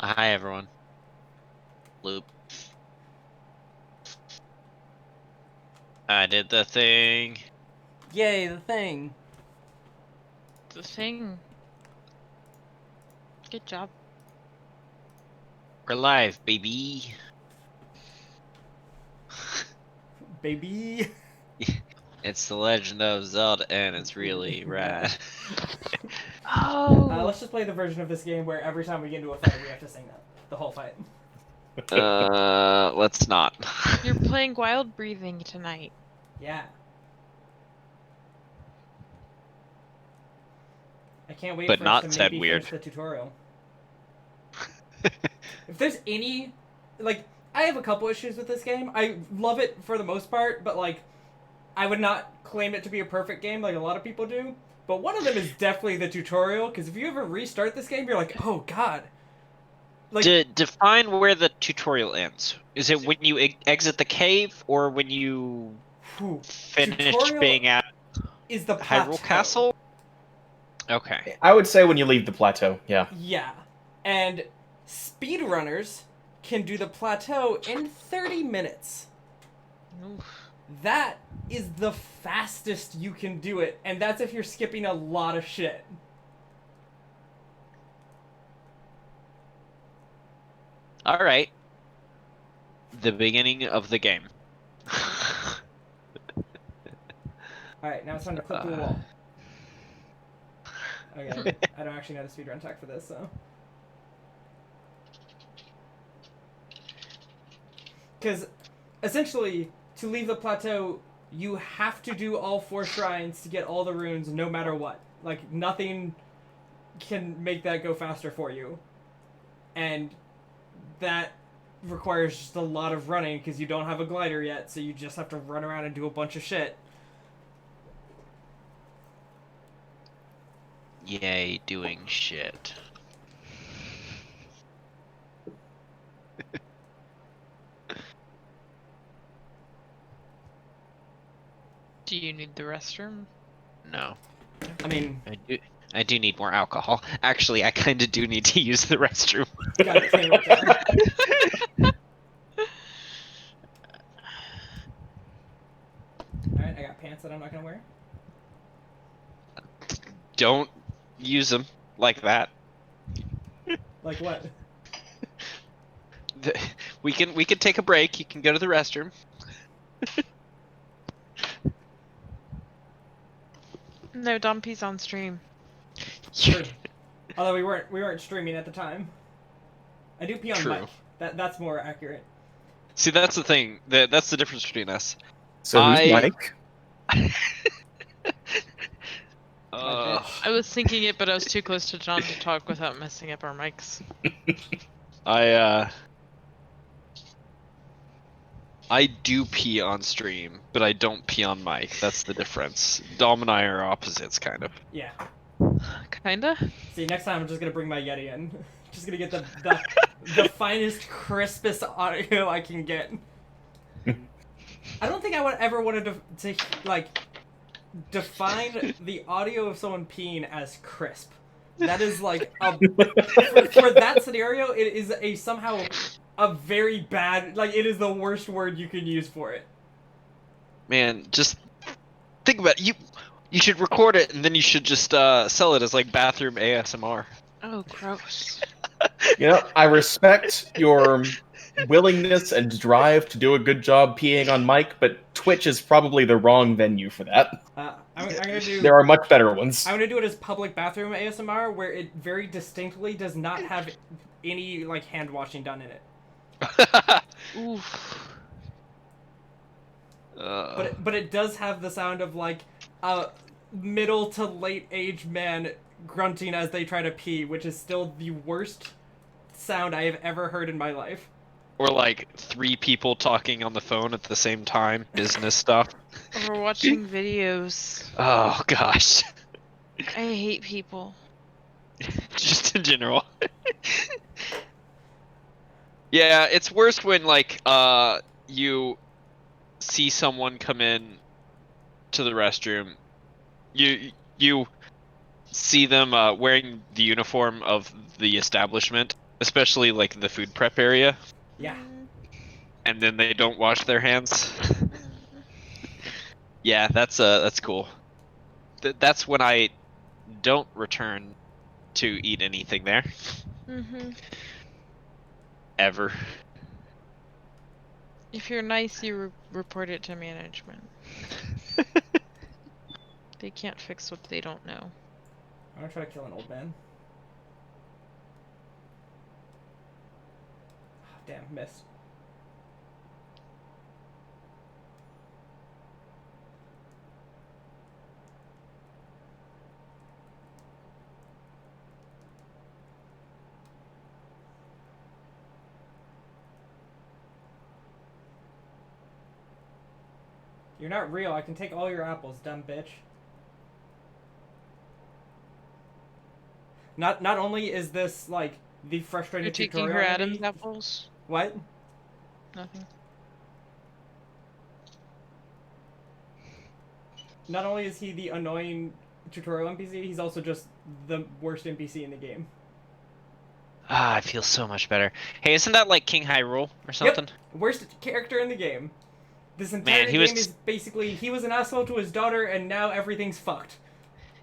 Hi everyone. Loop. I did the thing. Yay, the thing. The thing. Good job. We're live, baby. Baby. It's the Legend of Zelda, and it's really rad. Oh. Let's just play the version of this game where every time we get into a fight, we have to sing that. The whole fight. Let's not. You're playing Wild Breathing tonight. Yeah. I can't wait But for not us to said maybe weird. finish the tutorial. If there's any... Like, I have a couple issues with this game. I love it for the most part, but, like, I would not claim it to be a perfect game like a lot of people do. But one of them is definitely the tutorial, because if you ever restart this game, you're like, oh god. Like, Define where the tutorial ends. Is it when you exit the cave, or when you finish tutorial being at is the plateau. Hyrule Castle? Okay. I would say when you leave the plateau, yeah. Yeah. And speedrunners can do the plateau in 30 minutes. Oof. That is the fastest you can do it, and that's if you're skipping a lot of shit. Alright. The beginning of the game. Alright, now it's time to clip through the wall. Okay, I don't actually know the speedrun tech for this, so... Because, essentially, to leave the plateau, you have to do all 4 shrines to get all the runes, no matter what. Like, nothing can make that go faster for you. And that requires just a lot of running, because you don't have a glider yet, so you just have to run around and do a bunch of shit. Yay, doing shit. Do you need the restroom? No. I mean... I do need more alcohol. Actually, I kinda do need to use the restroom. Gotta clean it down. Alright, I got pants that I'm not gonna wear. Don't use them like that. Like what? We can take a break. You can go to the restroom. No, Dumpy's on stream. True. Although we weren't streaming at the time. I do pee on True. mic. That's more accurate. See, that's the thing. That's the difference between us. So who's Mike? I was thinking it, but I was too close to John to talk without messing up our mics. I do pee on stream, but I don't pee on mic. That's the difference. Dom and I are opposites, kind of. Yeah. Kinda? See, next time I'm just gonna bring my Yeti in. Just gonna get the finest, crispest audio I can get. I don't think I would ever wanted to like define the audio of someone peeing as crisp. That is like for that scenario, it is somehow a very bad, like, it is the worst word you can use for it. Man, just think about it. You should record it, and then you should just sell it as like bathroom ASMR. Oh, gross. You know, I respect your willingness and drive to do a good job peeing on Mike, but Twitch is probably the wrong venue for that. I'm gonna do... There are much better ones. I'm gonna do it as public bathroom ASMR, where it very distinctly does not have any, like, hand washing done in it. Oof. But it does have the sound of, like, a middle to late age man grunting as they try to pee, which is still the worst sound I have ever heard in my life. Or like 3 people talking on the phone at the same time, business stuff. Or watching videos. Oh gosh. I hate people. Just in general. Yeah, it's worse when like you see someone come in to the restroom. You see them wearing the uniform of the establishment, especially like the food prep area, Yeah. and then they don't wash their hands. Yeah, that's cool. That's when I don't return to eat anything there ever. If you're nice, you report it to management. They can't fix what they don't know. I'm gonna try to kill an old man. Oh, damn, missed. You're not real. I can take all your apples, dumb bitch. Not only is this like the frustrating You're taking tutorial her enemy- Adam's apples? What? Nothing. Not only is he the annoying tutorial NPC, he's also just the worst NPC in the game. Ah, I feel so much better. Hey, isn't that like King Hyrule or something? Yep. Worst character in the game. This entire Man, he game was- is basically he was an asshole to his daughter and now everything's fucked.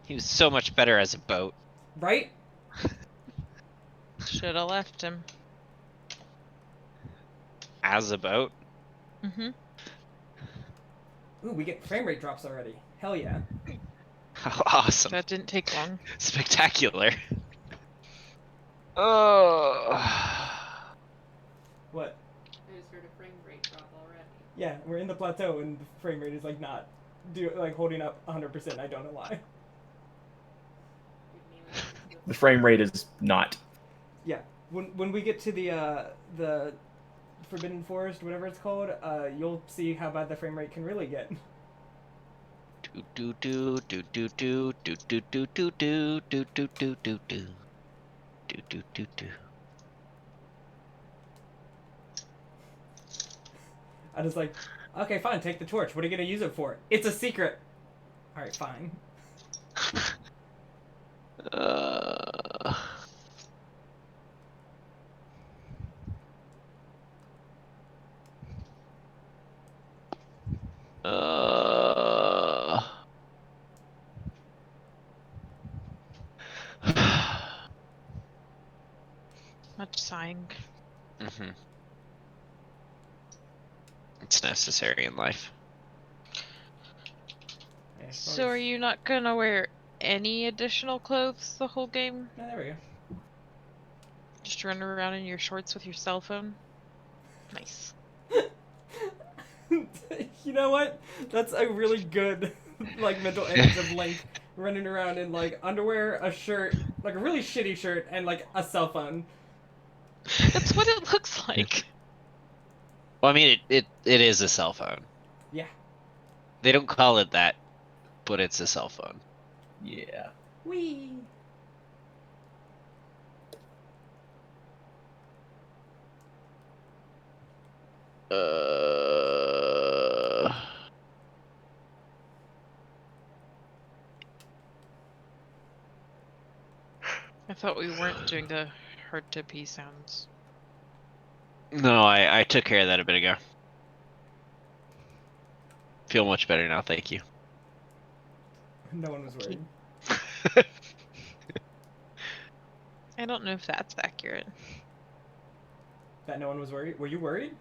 He was so much better as a boat. Right? Should have left him. As a boat? Mm-hmm. Ooh, we get frame rate drops already. Hell yeah. How awesome. That didn't take long. Spectacular. Oh. What? I just heard a frame rate drop already. Yeah, we're in the plateau and the frame rate is like not holding up 100%. I don't know why. The frame rate is not. Yeah, when we get to the Forbidden Forest, whatever it's called, you'll see how bad the frame rate can really get. Do do do do do do do do do do do do do do do do do do. I was like, okay, fine, take the torch. What are you gonna use it for? It's a secret. All right, fine. Uh, uh, Much sighing. mhm. It's necessary in life. Yeah, I So are suppose- you not gonna wear any additional clothes the whole game? No, there we go. Just run around in your shorts with your cell phone? Nice. You know what? That's a really good like mental image of Link running around in like underwear, a shirt, like a really shitty shirt, and like a cell phone. That's what it looks like. Well, I mean, it is a cell phone. Yeah. They don't call it that, but it's a cell phone. Yeah. Wee. Uh, I thought we weren't doing the hard to pee sounds. no, I took care of that a bit ago. Feel much better now, thank you. No one was worried. I don't know if that's accurate. That no one was worried. Were you worried?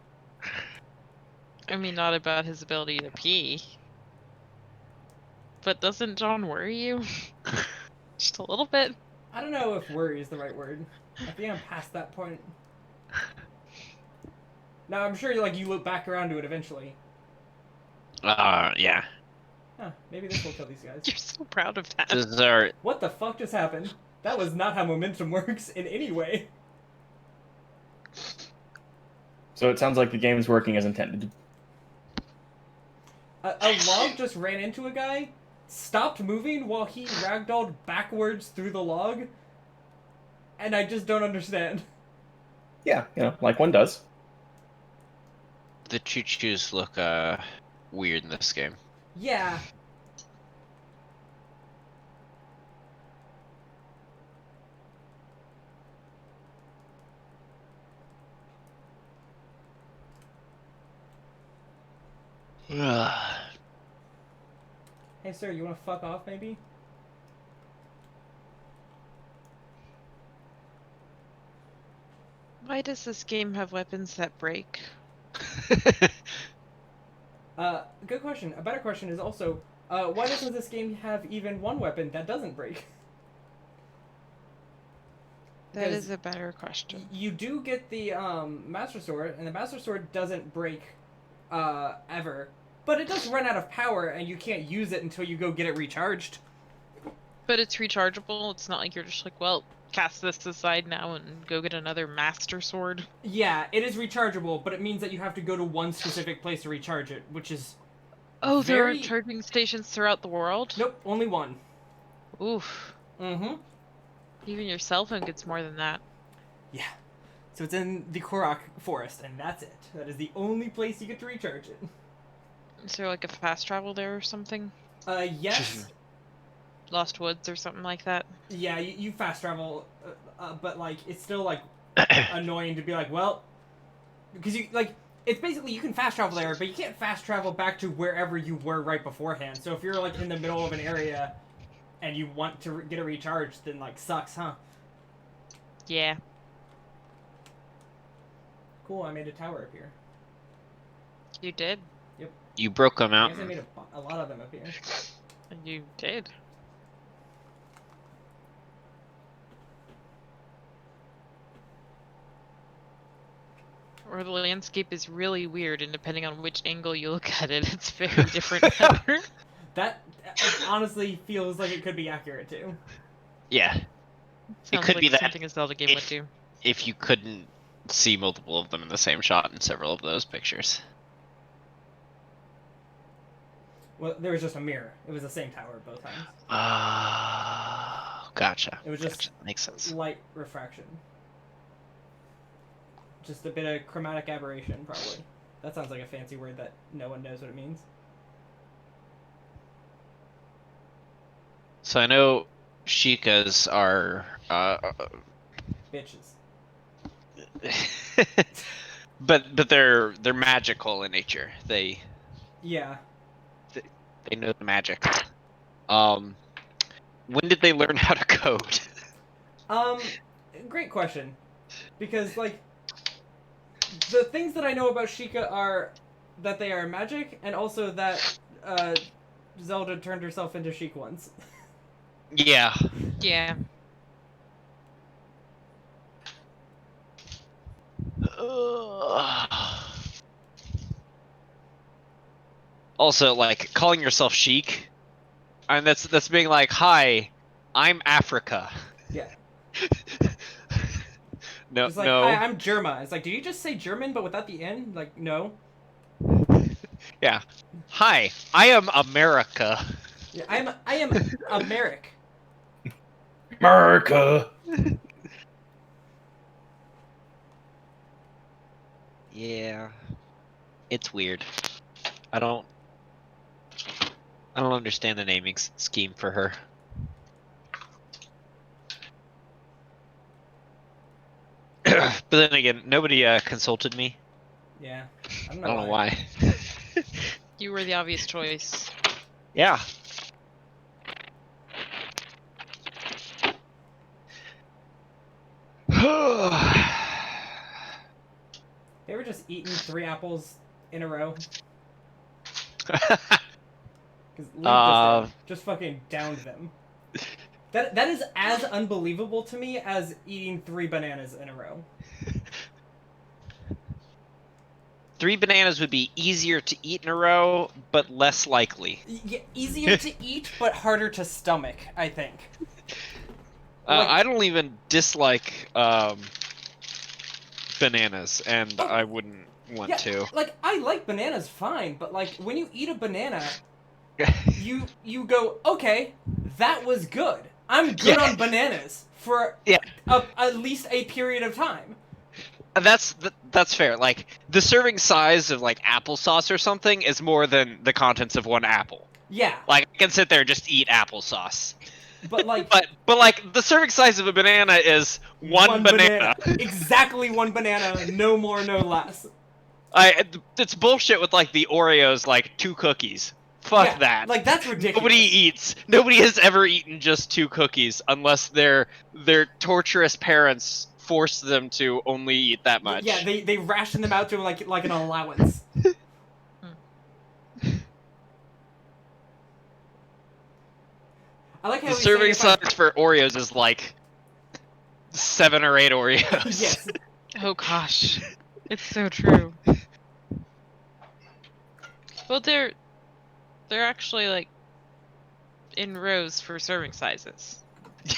I mean, not about his ability to pee. But doesn't John worry you? Just a little bit. I don't know if worry is the right word. I think I'm past that point. Now I'm sure you look back around to it eventually. Yeah. Huh, maybe this will kill these guys. You're so proud of that. This is our What the fuck just happened? That was not how momentum works in any way. So it sounds like the game's working as intended. A log just ran into a guy, stopped moving while he ragdolled backwards through the log, and I just don't understand. Yeah, like one does. the choo-choos look weird in this game. Yeah. Hey, sir, you want to fuck off, maybe? Why does this game have weapons that break? Good question. A better question is also, why doesn't this game have even one weapon that doesn't break? That Because is a better question. You do get the Master Sword, and the Master Sword doesn't break ever. But it does run out of power, and you can't use it until you go get it recharged. But it's rechargeable. It's not like you're just like, well, cast this aside now and go get another Master Sword. Yeah, it is rechargeable, but it means that you have to go to one specific place to recharge it, which is... Oh, there are very... charging stations throughout the world? Nope, only one. Oof. Mm-hmm. Even your cell phone gets more than that. Yeah. So it's in the Korok Forest, and that's it. That is the only place you get to recharge it. Is there like a fast travel there or something? Yes. Lost Woods or something like that? Yeah, you fast travel, but, like, it's still, like, annoying to be like, well... Because you, like... It's basically, you can fast travel there, but you can't fast travel back to wherever you were right beforehand. So if you're, like, in the middle of an area and you want to get a recharge, then, like, sucks, huh? Yeah. Cool, I made a tower up here. You did. You broke a I guess I mountain. made a lot of them up here. You did. Or the landscape is really weird, and depending on which angle you look at it, it's very different color. That honestly feels like it could be accurate, too. Yeah. Sounds could like be that something a Zelda game would do. If you couldn't see multiple of them in the same shot in several of those pictures. Well, there was just a mirror. It was the same tower both times. Gotcha. It was just Gotcha. Makes sense. light refraction. Just a bit of chromatic aberration, probably. That sounds like a fancy word that no one knows what it means. So I know Sheikahs are Bitches. but they're magical in nature. They Yeah. know the magic. When did they learn how to code? Great question. Because, like, the things that I know about Sheikah are that they are magic, and also that, Zelda turned herself into Sheik once. Yeah. Yeah. Also, like, calling yourself Sheik, and that's being like, hi, I'm Africa. Yeah. No, It's like, no. hi, I'm Germa. It's like, did you just say German but without the N? Like, no. Yeah. Hi, I am America. Yeah, I am Americ. America. Yeah. It's weird. I don't understand the naming scheme for her. But then again, nobody consulted me. Yeah. I I don't know why. You were the obvious choice. Yeah. They were just eating 3 apples in a row. Because Link just fucking downed them. That is as unbelievable to me as eating 3 bananas in a row. 3 bananas would be easier to eat in a row, but less likely. Yeah, easier to eat, but harder to stomach, I think. Like, I don't even dislike bananas, and Oh. I wouldn't want to. Like, I like bananas fine, but, like, when you eat a banana, you go, okay, that was good. I'm good Yeah. on bananas for Yeah. at least a period of time. That's fair. Like, the serving size of, like, applesauce or something is more than the contents of one apple. Yeah, Like, I can sit there and just eat applesauce. but, like... But like, the serving size of a banana is one banana. Exactly 1 banana, no more, no less. It's bullshit with like the Oreos, like 2 cookies. Fuck Yeah, that. like, that's ridiculous. Nobody has ever eaten just 2 cookies unless their torturous parents force them to only eat that much. Yeah, they ration them out to like an allowance. I like how The he's serving saying size for Oreos is like 7 or 8 Oreos. Yes. Oh gosh, it's so true. Well, they're actually like in rows for serving sizes.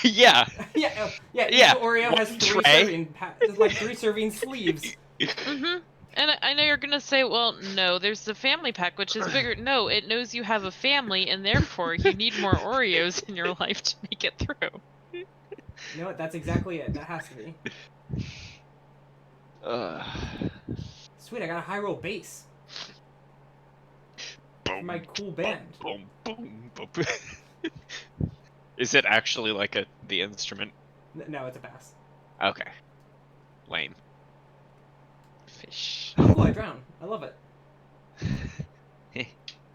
Yeah. Yeah, each Yeah, Oreo has one 3 tray. like 3 serving sleeves. Mm-hmm. And I know you're gonna say, well, no, there's the family pack, which is bigger. No, it knows you have a family, and therefore you need more Oreos in your life to make it through. You know what? That's exactly it. That has to be. Sweet, I got a high roll bass. For my cool band. Boom, boom, boom, boom. Is it actually like the instrument? No, it's a bass. Okay. Lame. Fish. Oh, cool, I drowned. I love it.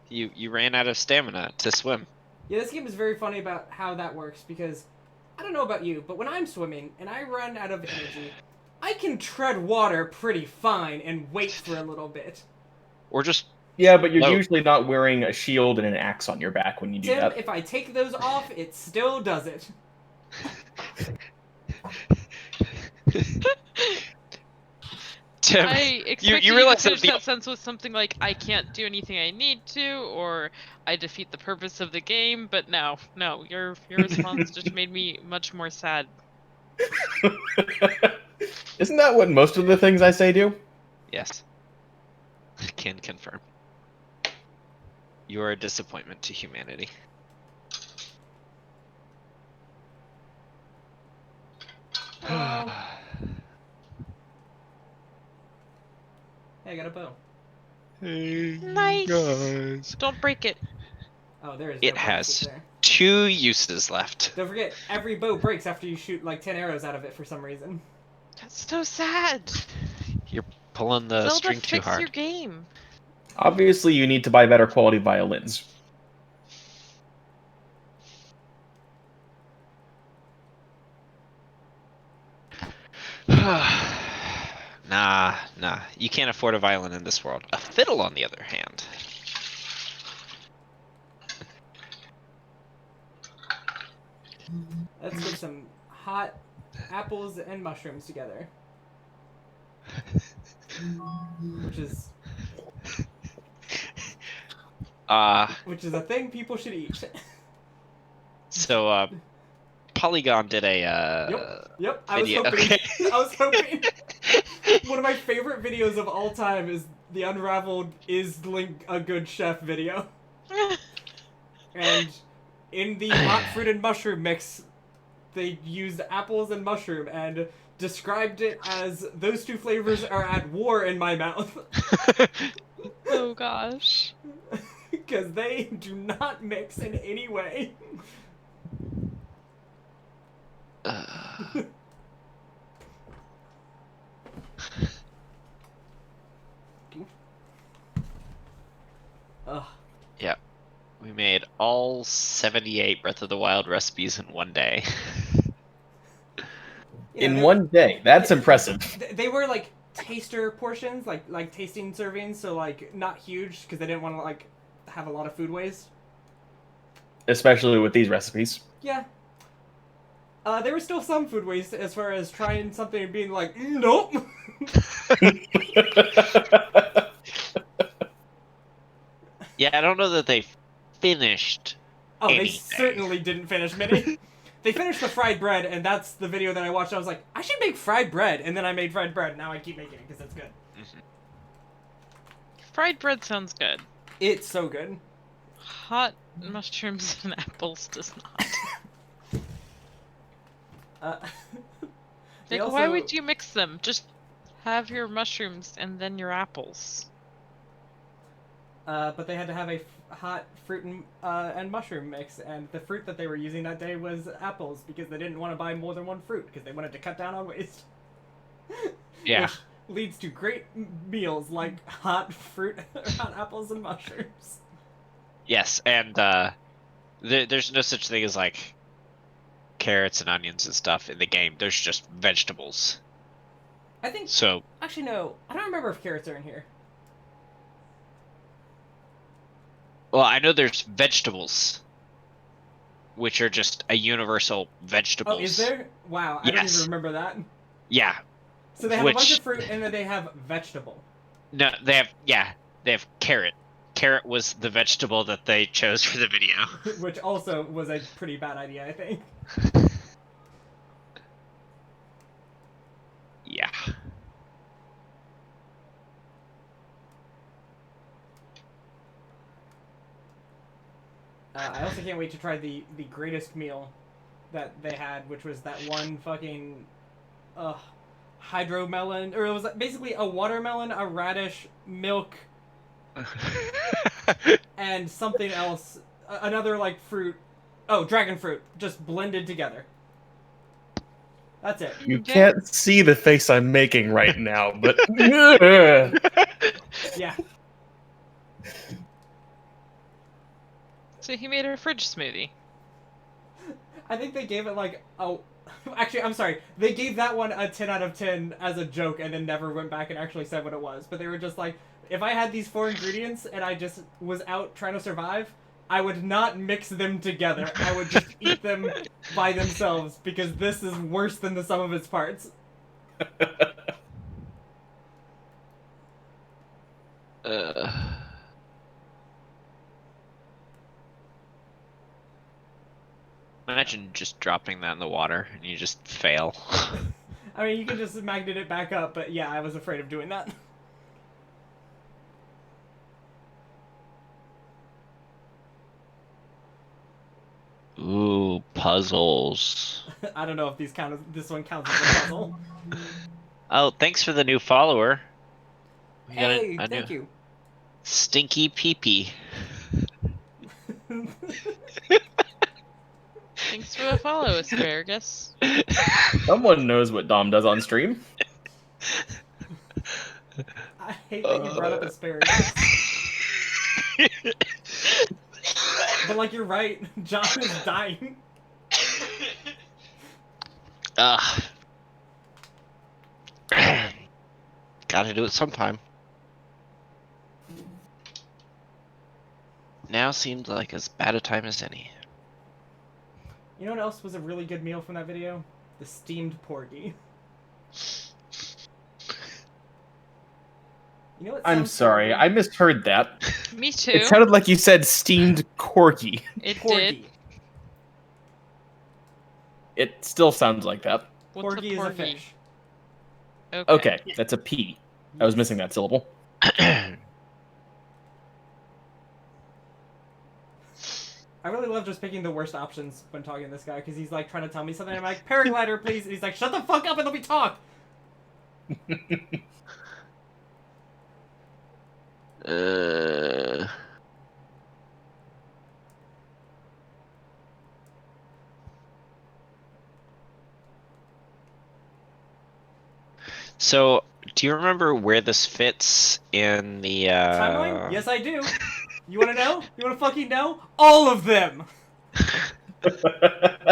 You ran out of stamina to swim. Yeah, this game is very funny about how that works, because I don't know about you, but when I'm swimming and I run out of energy, I can tread water pretty fine and wait for a little bit. Or just Yeah, but you're Low. usually not wearing a shield and an axe on your back when you do Tim, that. if I take those off, it still does it. Tim. I expected you realize to that finish the that sentence with something like, I can't do anything I need to, or I defeat the purpose of the game, but no, your response just made me much more sad. Isn't that what most of the things I say do? Yes. Can confirm. You are a disappointment to humanity. Hey, I got a bow. Nice. Don't break it. Oh, there is. It no has bonuses there. 2 uses left. Don't forget, every bow breaks after you shoot like 10 arrows out of it for some reason. That's so sad. You're pulling the Zelda, string too fix hard. your game. Obviously, you need to buy better quality violins. Nah. You can't afford a violin in this world. A fiddle, on the other hand. Let's get some hot apples and mushrooms together. Which is a thing people should eat. So, Polygon did a, Yep, I was video. hoping. Okay. I was hoping. One of my favorite videos of all time is the Unraveled Is Link a Good Chef video. And in the hot fruit and mushroom mix, they used apples and mushroom and described it as those 2 flavors are at war in my mouth. Oh gosh. Because they do not mix in any way. Ugh. Yeah. We made all 78 Breath of the Wild recipes in one day. You know, In they're- one day. That's impressive. They were like taster portions, like tasting servings, so like not huge because they didn't want to like have a lot of food waste. Especially with these recipes. Yeah. There was still some food waste as far as trying something and being like, nope. Yeah, I don't know that they finished. Oh, they Anything. certainly didn't finish many. They finished the fried bread, and that's the video that I watched. I was like, I should make fried bread, and then I made fried bread. Now I keep making it because it's good. Fried bread sounds good. It's so good. Hot mushrooms and apples does not. They Like, why also- would you mix them? Just have your mushrooms and then your apples. But they had to have a hot fruit and mushroom mix, and the fruit that they were using that day was apples because they didn't want to buy more than 1 fruit because they wanted to cut down on waste. Yeah. leads to great meals like hot fruit, hot apples and mushrooms. Yes, and there's no such thing as like carrots and onions and stuff in the game. There's just vegetables. I think. So Actually, no. I don't remember if carrots are in here. well, I know there's vegetables, which are just a universal vegetables. Oh, is there? Wow, I don't even Yes. remember that. Yeah. So they have a bunch Which- of fruit and then they have vegetable. No, they have carrot. Carrot was the vegetable that they chose for the video. Which also was a pretty bad idea, I think. Yeah. I also can't wait to try the greatest meal that they had, which was that one fucking hydromelon, or it was basically a watermelon, a radish, milk, and something else, another like fruit. Oh, dragon fruit, just blended together. That's it. You Okay. can't see the face I'm making right now, but Yeah. So he made a fridge smoothie. I think they gave it like actually, I'm sorry. They gave that one a 10 out of 10 as a joke and then never went back and actually said what it was. But they were just like, if I had these 4 ingredients and I just was out trying to survive, I would not mix them together. I would just eat them by themselves because this is worse than the sum of its parts. Imagine just dropping that in the water and you just fail. I mean, you can just magnet it back up, but yeah, I was afraid of doing that. Ooh, puzzles. I don't know if this one counts as a puzzle. Oh, thanks for the new follower. We got Hey, a thank new you. Stinky Peepee. Thanks for the follow, asparagus. someone knows what Dom does on stream. I hate that you brought up asparagus. But like, you're right. John is dying. Ugh. Gotta do it sometime. Now seems like as bad a time as any. You know what else was a really good meal from that video? The steamed porgy. You know what? I'm sounds sorry, so I misheard that. Me too. It sounded like you said steamed corgi. It porgy. did. It still sounds like that. What's Porgy is a porgy? fish. Okay, that's a P. I was missing that syllable. I really love just picking the worst options when talking to this guy because he's like trying to tell me something. I'm like, paraglider, please. And he's like, shut the fuck up and let me talk. So, do you remember where this fits in the Timeline? Yes, I do. You want to know? You want to fucking know? All of them.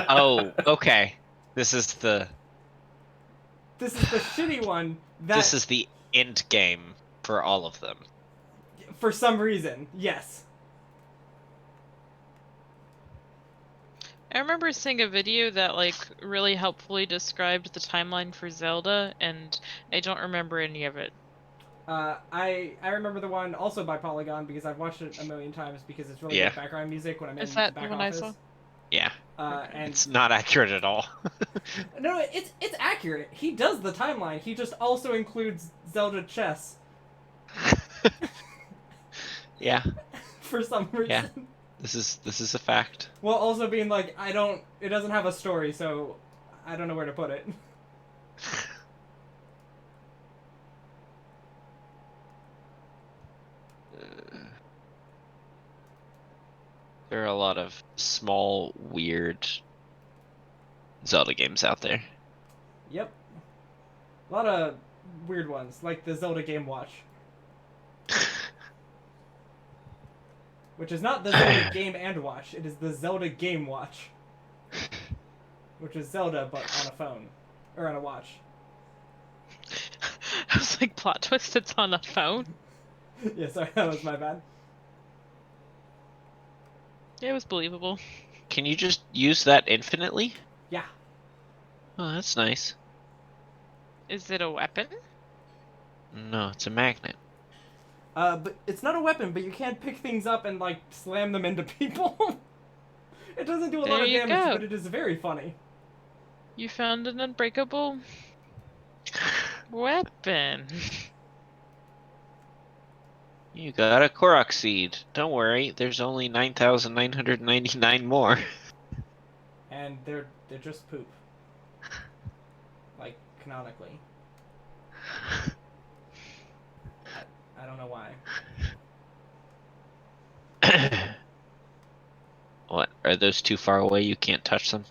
Oh, okay. This is the This is the shitty one that, this is the end game for all of them. for some reason, yes. I remember seeing a video that like really helpfully described the timeline for Zelda, and I don't remember any of it. I remember the one also by Polygon because I've watched it a million times because it's really Yeah. good background music when I'm in Is that the the back one I office. saw? Yeah, And it's not accurate at all. no, it's accurate. He does the timeline. He just also includes Zelda chess Yeah, for some reason. Yeah. this is a fact. While also being like, it doesn't have a story, so I don't know where to put it. There are a lot of small, weird Zelda games out there. Yep. A lot of weird ones, like the Zelda Game Watch. Which is not the Zelda Game and Watch, it is the Zelda Game Watch. Which is Zelda, but on a phone. Or on a watch. I was like, plot twist, it's on a phone? Yeah, sorry, that was my bad. Yeah, it was believable. Can you just use that infinitely? Yeah. Oh, that's nice. Is it a weapon? No, it's a magnet. But it's not a weapon, but you can pick things up and, like, slam them into people. It doesn't do a lot There of you damage, go. but it is very funny. You found an unbreakable weapon. You got a Korok seed. Don't worry, there's only 9,999 more. And they're just poop. Like, canonically. I don't know why. What? Are those too far away? You can't touch them?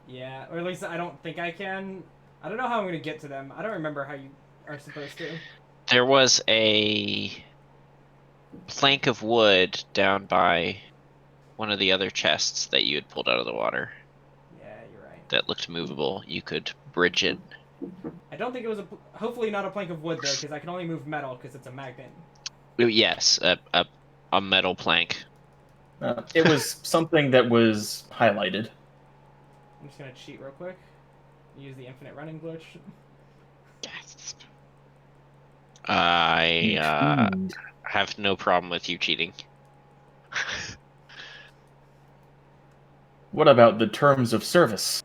Yeah, or at least I don't think I can. I don't know how I'm gonna get to them. I don't remember how you are supposed to. There was a plank of wood down by one of the other chests that you had pulled out of the water Yeah, you're right. that looked movable. You could bridge it. I don't think it was hopefully not a plank of wood though, because I can only move metal because it's a magnet. Yes, a metal plank. It was something that was highlighted. I'm just gonna cheat real quick. Use the infinite running glitch. Yes. I have no problem with you cheating. What about the terms of service?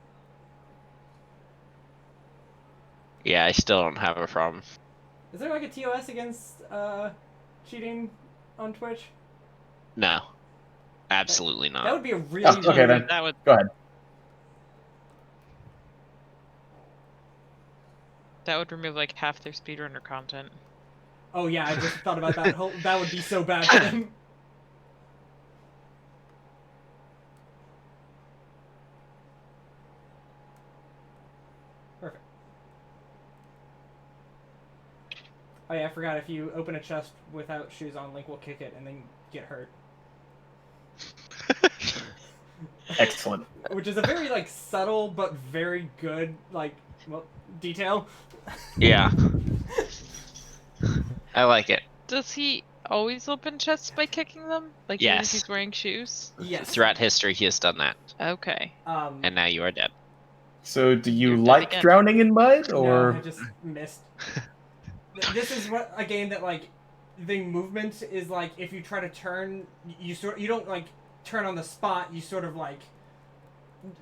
Yeah, I still don't have a problem. Is there like a TOS against cheating on Twitch? No, absolutely That not. would be a really Oh, okay, then. That would Go ahead. remove like half their speedrunner content. Oh yeah, I just thought about that. That would be so bad for them. Perfect. Oh yeah, I forgot. If you open a chest without shoes on, Link will kick it and then get hurt. Excellent. Which is a very like subtle but very good detail. Yeah, I like it. Does he always open chests by kicking them? Like even if Yes. he's wearing shoes? Yes. Throughout history, he has done that, Okay. and now you are dead. So, do you You're dead like again. drowning in mud, No, or I just missed. This is what a game that like the movement is like. If you try to turn, you don't like turn on the spot. You sort of like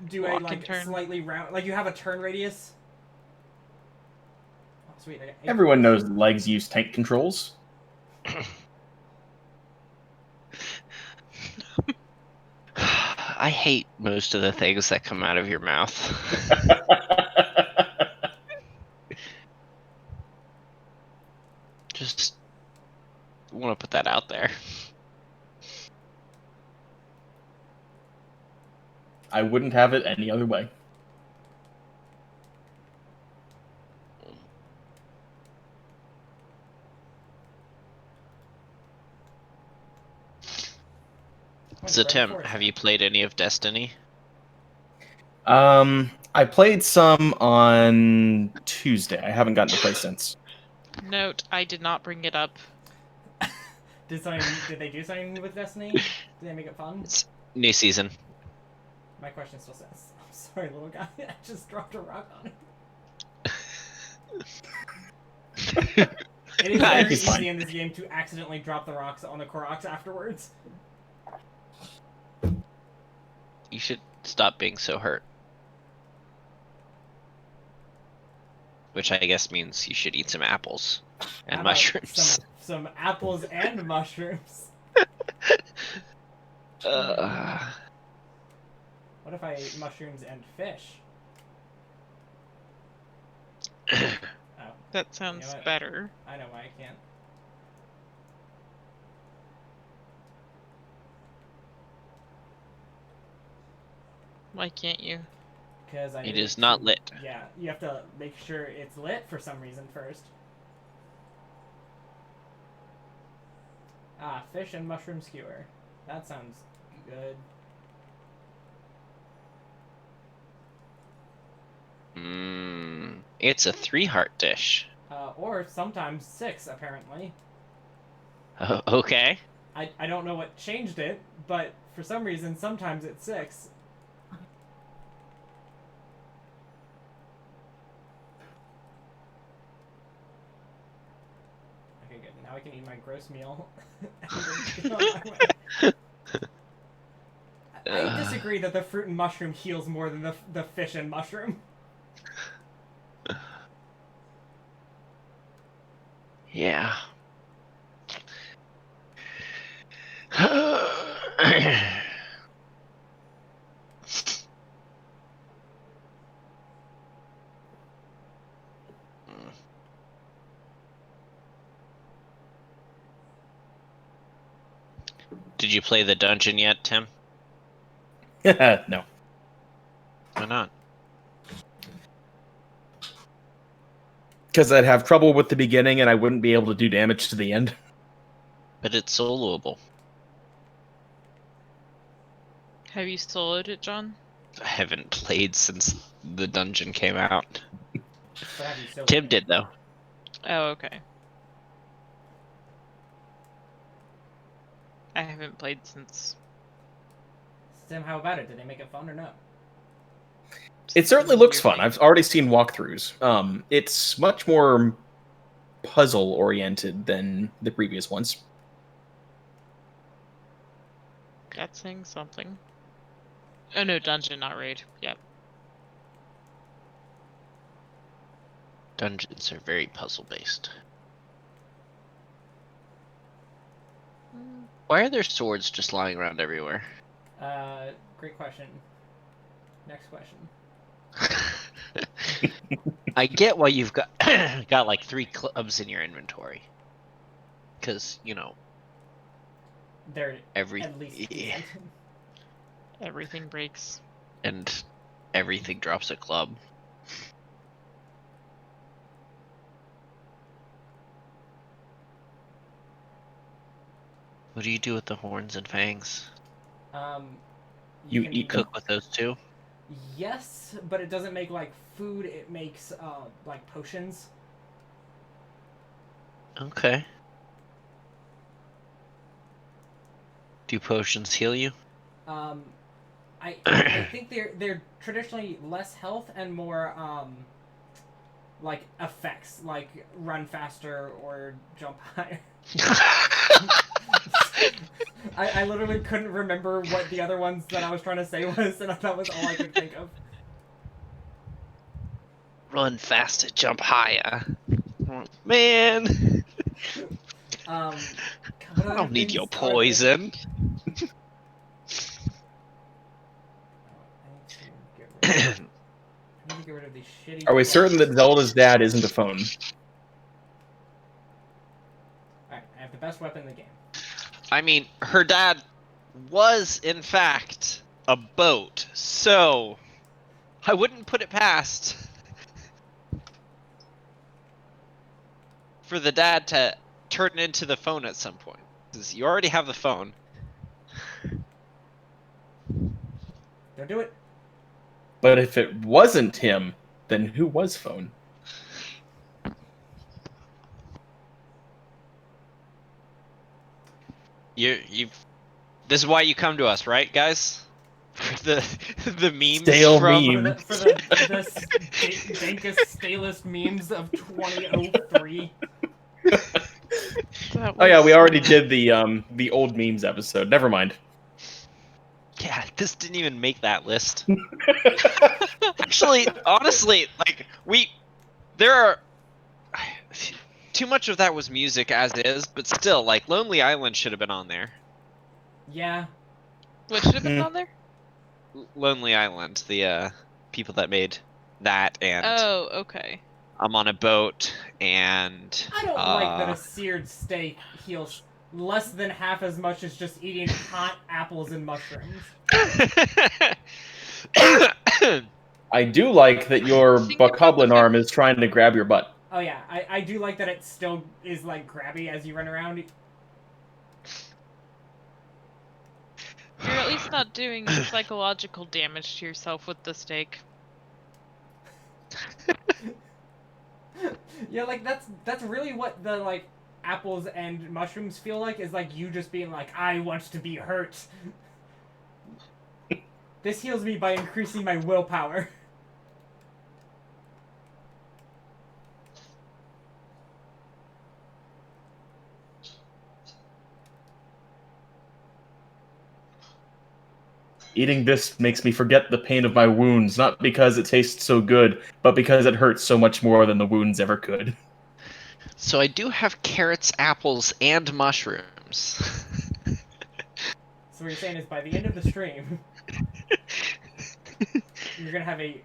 do Walk a and like turn. slightly round. Like you have a turn radius. Oh, sweet. I got 8 everyone points. knows legs use tank controls? I hate most of the things that come out of your mouth. Just want to put that out there. I wouldn't have it any other way. So Tim, have you played any of Destiny? I played some on Tuesday. I haven't gotten to play since. Note, I did not bring it up. Did they do something with Destiny? Did they make it fun? It's new season. My question still says, I'm sorry, little guy. I just dropped a rock on him. It is very He's fine. easy in this game to accidentally drop the rocks on the Koroks afterwards. You should stop being so hurt. Which I guess means you should eat some apples and How about mushrooms. Some apples and mushrooms. Uh, What if I ate mushrooms and fish? Oh, That sounds You know what? better. I know why I can't. Why can't you? Because It is not lit. Yeah, you have to make sure it's lit for some reason first. Ah, fish and mushroom skewer. That sounds good. It's a 3-heart dish. Or sometimes 6, apparently. Okay. I don't know what changed it, but for some reason, sometimes it's 6. Okay, good. Now I can eat my gross meal. And then get on my way. I disagree that the fruit and mushroom heals more than the fish and mushroom. Yeah. Did you play the dungeon yet, Tim? No. Why not? Because I'd have trouble with the beginning and I wouldn't be able to do damage to the end. But it's soloable. Have you soloed it, John? I haven't played since the dungeon came out. But have you still Tim did, though. Oh, okay. I haven't played since. Tim, how about it? Did they make it fun or no? It certainly looks fun. I've already seen walkthroughs. It's much more puzzle oriented than the previous ones. That's saying something. Oh no, dungeon, not raid. Yep. Dungeons are very puzzle-based. Why are there swords just lying around everywhere? Great question. Next question. I get why you've got got like 3 clubs in your inventory. Because, you know, They're at least decent. Everything breaks. and everything drops a club. What do you do with the horns and fangs? You can eat Cook with those too? Yes, but it doesn't make like food. It makes like potions. Okay. Do potions heal you? I think they're traditionally less health and more like effects, like run faster or jump higher. I literally couldn't remember what the other ones that I was trying to say was, and that was all I could think of. Run faster, jump higher. Man, God, I don't need your poison. I need to get rid of these shitty. Are we certain that Zelda's dad isn't a phone? Alright, I have the best weapon in the game. I mean, her dad was, in fact, a boat, so I wouldn't put it past for the dad to turn into the phone at some point. Because you already have the phone. Don't do it. But if it wasn't him, then who was phone? You've. This is why you come to us, right, guys? For the memes Stale from meme. For the dankest, stalest memes of 2003. Oh yeah, we already did the old memes episode. Never mind. Yeah, this didn't even make that list. Actually, honestly, like there are too much of that was music as is, but still, like Lonely Island should have been on there. Yeah. What should have been on there? Lonely Island, the people that made that, and Oh, okay. I'm on a boat, and I don't like that a seared steak heals less than half as much as just eating hot apples and mushrooms. I do like that your Think about the bokoblin fact- arm is trying to grab your butt. Oh yeah, I do like that it still is like grabby as you run around. You're at least not doing psychological damage to yourself with the steak. Yeah, like that's really what the like apples and mushrooms feel like, is like you just being like, I want to be hurt. This heals me by increasing my willpower. Eating this makes me forget the pain of my wounds, not because it tastes so good, but because it hurts so much more than the wounds ever could. So I do have carrots, apples, and mushrooms. So what you're saying is by the end of the stream, you're gonna have a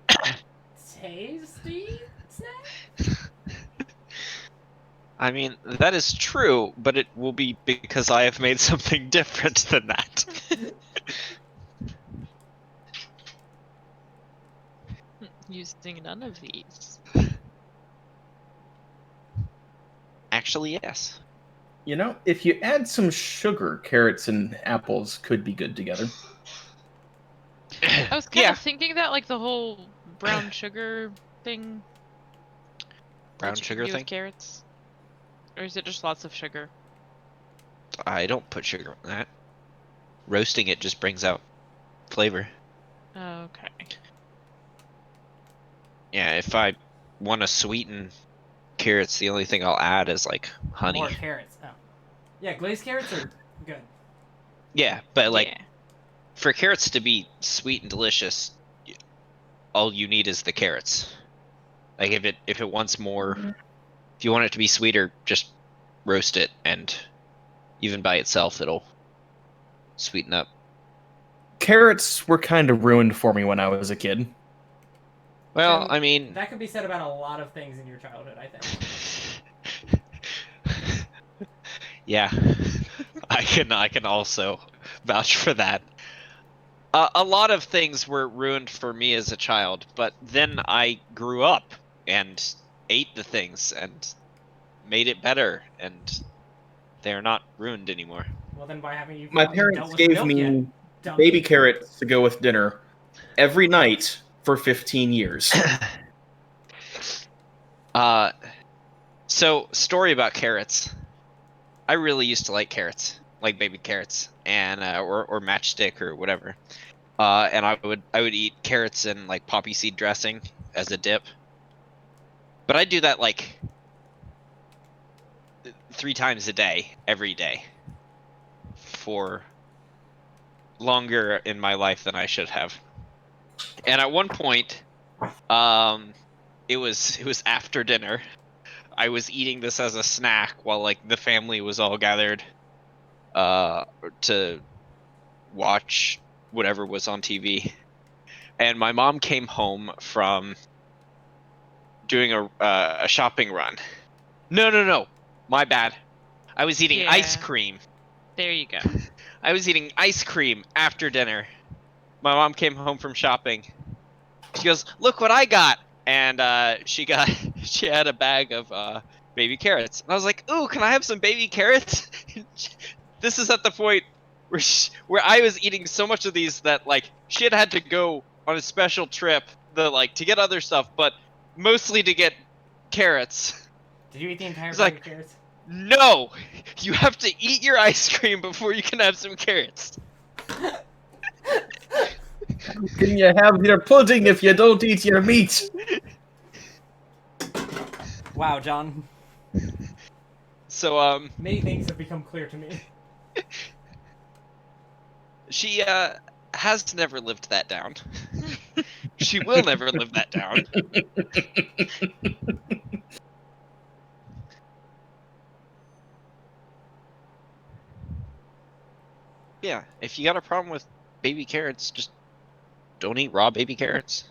tasty snack? I mean, that is true, but it will be because I have made something different than that. Using none of these. Actually, yes. You know, if you add some sugar, carrots and apples could be good together. I was kind Yeah, of thinking that, like, the whole brown sugar thing. brown that you can sugar do with thing. carrots. Or is it just lots of sugar? I don't put sugar in that. Roasting it just brings out flavor. Okay. Yeah, if I want to sweeten carrots, the only thing I'll add is like honey. More carrots. Oh. Yeah, glazed carrots are good. Yeah, but like Yeah. for carrots to be sweet and delicious, all you need is the carrots. Like if it wants more, if you want it to be sweeter, just roast it, and even by itself, it'll sweeten up. Carrots were kind of ruined for me when I was a kid. Well, Tim, I mean, that could be said about a lot of things in your childhood, I think. yeah, I can also vouch for that. A lot of things were ruined for me as a child, but then I grew up and ate the things and made it better, and they're not ruined anymore. Well, then why haven't you My dealt parents with gave milk yet, me dummy? baby carrots to go with dinner every night for 15 years. So story about carrots. I really used to like carrots, like baby carrots, and or matchstick or whatever. And I would eat carrots and like poppy seed dressing as a dip. But I do that like 3 times a day, every day, for longer in my life than I should have. And at one point, it was after dinner. I was eating this as a snack while like the family was all gathered to watch whatever was on TV. And my mom came home from doing a shopping run. No, my bad. I was eating ice Yeah. cream. There you go. I was eating ice cream after dinner. My mom came home from shopping. She goes, "Look what I got!" And she had a bag of baby carrots. And I was like, "Ooh, can I have some baby carrots?" This is at the point where I was eating so much of these that like she had to go on a special trip to get other stuff, but mostly to get carrots. Did you eat the entire It's bag like- of carrots? No, you have to eat your ice cream before you can have some carrots. Can you have your pudding if you don't eat your meat? Wow, John. So Many things have become clear to me. she has never lived that down. She will never live that down. Yeah, if you got a problem with baby carrots, just don't eat raw baby carrots.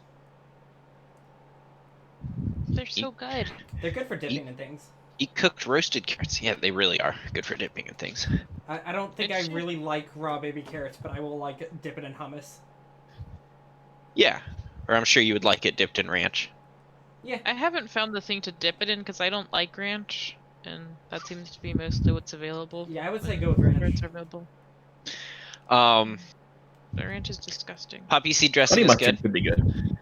They're so good. They're good for dipping in things. Eat cooked roasted carrots. Yeah, they really are good for dipping in things. I don't think I It's- really like raw baby carrots, but I will like dip it in hummus. Yeah, Or I'm sure you would like it dipped in ranch. Yeah. I haven't found the thing to dip it in because I don't like ranch, and that seems to be mostly what's available. Yeah, I would say go with ranch. Where it's available. Um, The ranch is disgusting. poppy seed dressing Honey is mustard good. could be good.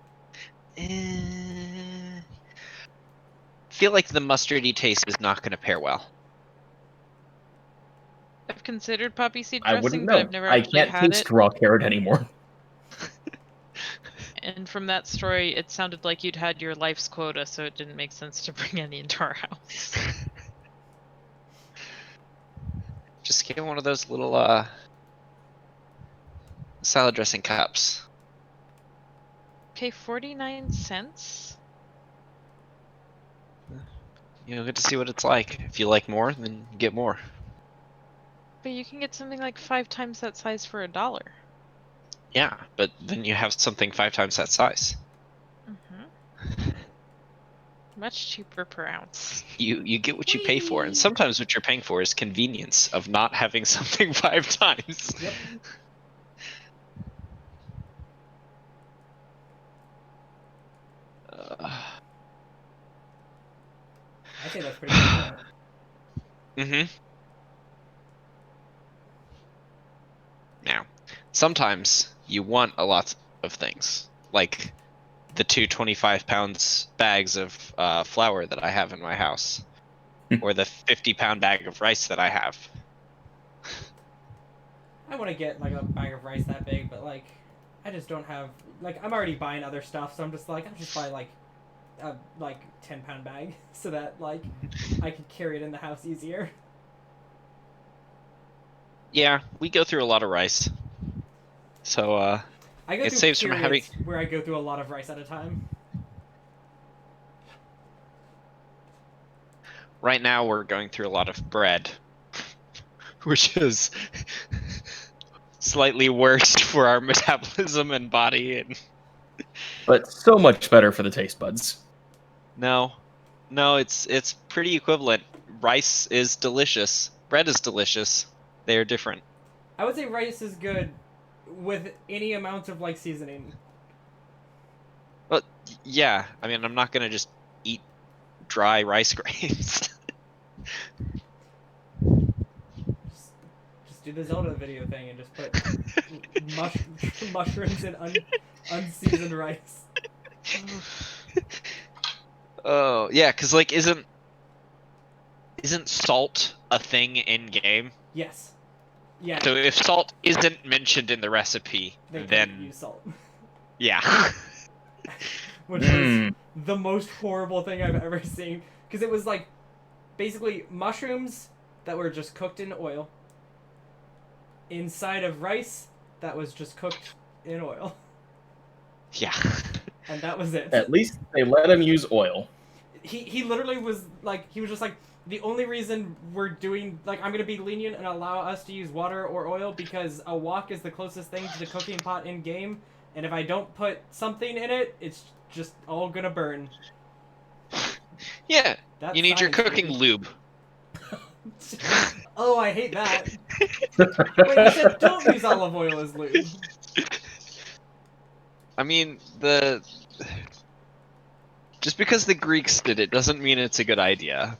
Feel like the mustardy taste is not going to pair well. I've considered poppy seed I wouldn't dressing, know. but I've never I actually can't had taste it. raw carrot anymore. And from that story, it sounded like you'd had your life's quota, so it didn't make sense to bring any into our house. Just get one of those little salad dressing cups. Okay, 49 cents? You know, get to see what it's like. If you like more, then get more. But you can get something like 5 times that size for $1. Yeah, but then you have something 5 times that size. Mm-hmm. Much cheaper per ounce. You get what you pay for, and Whee! sometimes what you're paying for is convenience of not having something 5 times. Yep. I think that's pretty good. Mm-hmm. Now, sometimes you want a lot of things, like the 2 25-pound bags of flour that I have in my house, or the 50-pound bag of rice that I have. I want to get like a bag of rice that big, but like, I just don't have like I'm already buying other stuff, so I'm just like I'll just buy like a 10-pound bag so that like I could carry it in the house easier. Yeah, we go through a lot of rice, so I go It through saves from periods where I go through a lot of rice at a time. right now we're going through a lot of bread, which is slightly worse for our metabolism and body. And But so much better for the taste buds. no, it's pretty equivalent. Rice is delicious. Bread is delicious. They are different. I would say rice is good with any amount of like seasoning. But yeah, I mean, I'm not gonna just eat dry rice grains. Just do the Zelda video thing and just put mushrooms in unseasoned rice. Oh yeah, cause like isn't salt a thing in game? Yes. Yeah. So if salt isn't mentioned in the recipe, They couldn't then use salt. yeah. Which was the most horrible thing I've ever seen. Because it was like basically mushrooms that were just cooked in oil inside of rice that was just cooked in oil. Yeah. And that was it. At least they let him use oil. He literally was like, he was just like, the only reason we're doing, like, I'm going to be lenient and allow us to use water or oil because a wok is the closest thing to the cooking pot in game. And if I don't put something in it, it's just all gonna burn. Yeah. That's You need your science, cooking dude. lube. Oh, I hate that. Wait, you said don't use olive oil as lube. I mean, just because the Greeks did it doesn't mean it's a good idea.